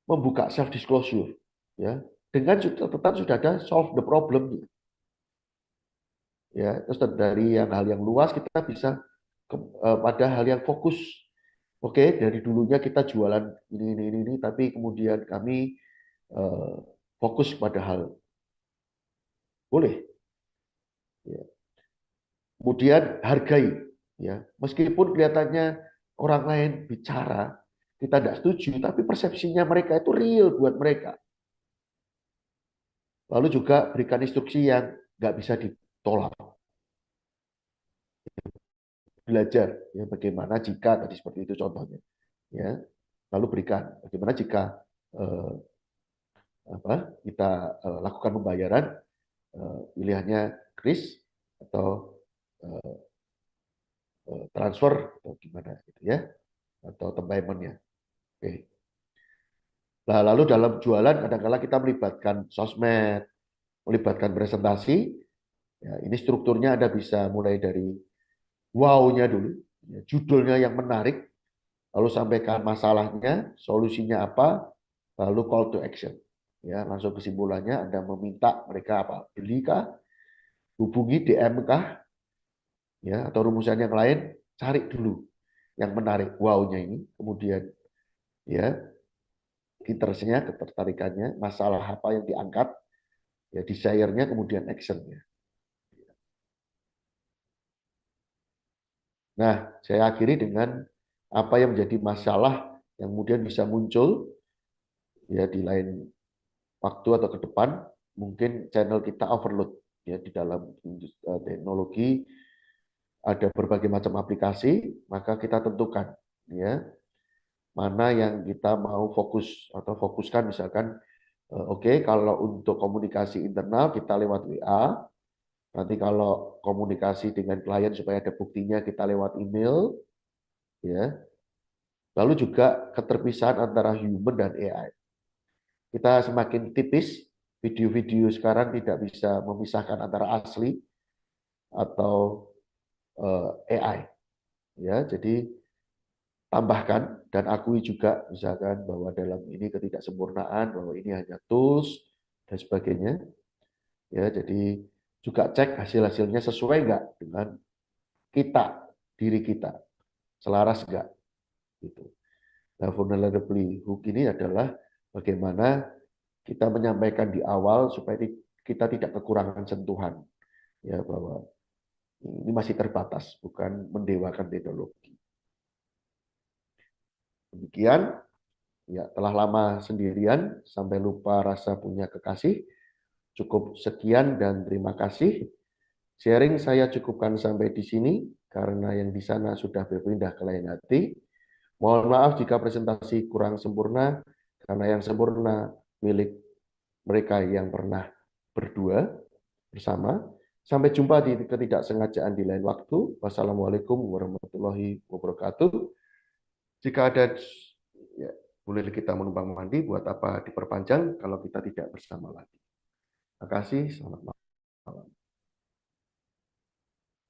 membuka self disclosure ya dengan tetap sudah ada solve the problem ya. Terus dari hal yang luas kita bisa pada hal yang fokus. Oke, dari dulunya kita jualan ini, tapi kemudian kami fokus pada hal boleh. Ya. Kemudian hargai, ya meskipun kelihatannya orang lain bicara kita tidak setuju, tapi persepsinya mereka itu real buat mereka. Lalu juga berikan instruksi yang nggak bisa ditolak. Belajar ya bagaimana jika tadi seperti itu contohnya, ya lalu berikan bagaimana jika kita lakukan pembayaran pilihannya kris atau transfer atau gimana gitu ya, atau paymentnya. Oke. Nah, lalu dalam jualan kadang-kala kita melibatkan sosmed, melibatkan presentasi. Ya, ini strukturnya Anda bisa mulai dari wow-nya dulu, ya, judulnya yang menarik, lalu sampaikan masalahnya, solusinya apa, lalu call to action. Ya, langsung kesimpulannya Anda meminta mereka apa? Belikah? Hubungi DM kah? Ya, atau rumusan yang lain, cari dulu yang menarik, wow-nya ini, kemudian ya interestnya, ketertarikannya, masalah apa yang diangkat, ya desire-nya, kemudian action-nya. Nah, saya akhiri dengan apa yang menjadi masalah yang kemudian bisa muncul ya di lain waktu atau ke depan, mungkin channel kita overload ya di dalam teknologi ada berbagai macam aplikasi, maka kita tentukan ya mana yang kita mau fokus atau fokuskan misalkan oke, kalau untuk komunikasi internal kita lewat WA, nanti kalau komunikasi dengan klien supaya ada buktinya kita lewat email, ya. Lalu juga keterpisahan antara human dan AI. Kita semakin tipis, video-video sekarang tidak bisa memisahkan antara asli atau AI. Ya, jadi tambahkan dan akui juga misalkan bahwa dalam ini ketidaksempurnaan, bahwa ini hanya tools dan sebagainya. Ya, jadi juga cek hasil-hasilnya sesuai nggak dengan kita, diri kita, selaras nggak, gitu. Nah, vulnerability hook ini adalah bagaimana kita menyampaikan di awal supaya kita tidak kekurangan sentuhan, ya bahwa ini masih terbatas, bukan mendewakan teknologi. Demikian, ya telah lama sendirian sampai lupa rasa punya kekasih. Cukup sekian dan terima kasih. Sharing saya cukupkan sampai di sini karena yang di sana sudah berpindah ke lain hati. Mohon maaf jika presentasi kurang sempurna karena yang sempurna milik mereka yang pernah berdua bersama. Sampai jumpa di ketidaksengajaan di lain waktu. Wassalamualaikum warahmatullahi wabarakatuh. Jika ada, ya, boleh kita menumpang mandi, buat apa diperpanjang kalau kita tidak bersama lagi. Terima kasih, selamat malam.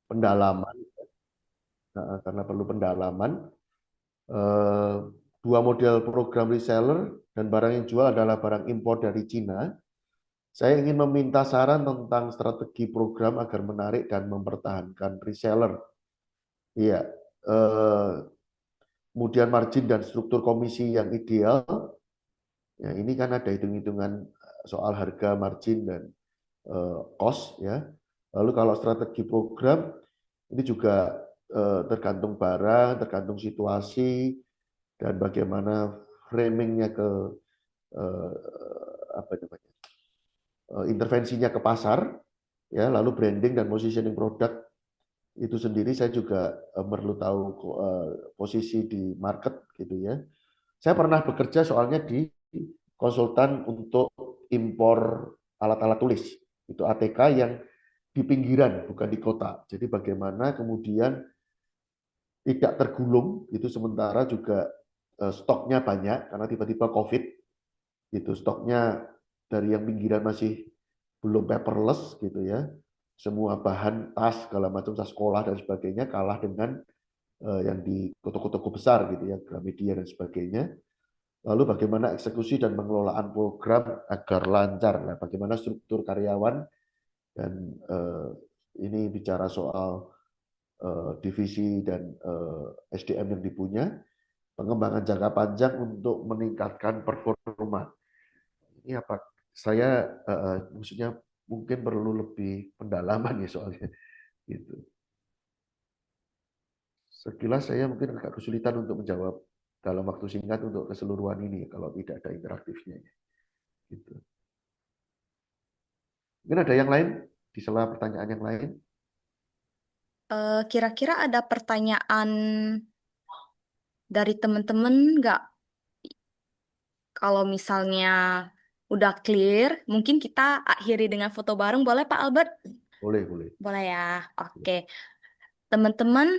Pendalaman, karena perlu pendalaman. Dua model program reseller dan barang yang jual adalah barang impor dari Cina. Saya ingin meminta saran tentang strategi program agar menarik dan mempertahankan reseller. Iya, kemudian margin dan struktur komisi yang ideal. Ya, ini kan ada hitung-hitungan soal harga, margin, dan cost, ya. Lalu kalau strategi program ini juga tergantung barang, tergantung situasi, dan bagaimana framingnya ke apa namanya, intervensinya ke pasar, ya. Lalu branding dan positioning produk itu sendiri saya juga perlu tahu posisi di market, gitu ya. Saya pernah bekerja soalnya di konsultan untuk impor alat-alat tulis, itu ATK yang di pinggiran, bukan di kota. Jadi bagaimana kemudian tidak tergulung, itu sementara juga stoknya banyak, karena tiba-tiba COVID, itu stoknya dari yang pinggiran masih belum paperless, gitu ya. Semua bahan, tas, segala macam, tas sekolah dan sebagainya, kalah dengan yang di toko-toko besar, gitu ya, Gramedia dan sebagainya. Lalu bagaimana eksekusi dan pengelolaan program agar lancar. Nah, bagaimana struktur karyawan, dan ini bicara soal divisi dan SDM yang dipunya, pengembangan jangka panjang untuk meningkatkan performa. Ini apa? Saya maksudnya mungkin perlu lebih pendalaman ya soalnya. Gitu. Sekilas saya mungkin agak kesulitan untuk menjawab dalam waktu singkat untuk keseluruhan ini kalau tidak ada interaktifnya. Gitu. Mungkin ada yang lain di sela pertanyaan yang lain. Kira-kira ada pertanyaan dari teman-teman nggak? Kalau misalnya udah clear, mungkin kita akhiri dengan foto bareng, boleh Pak Albert? Boleh, boleh. Boleh ya, oke. Teman-teman,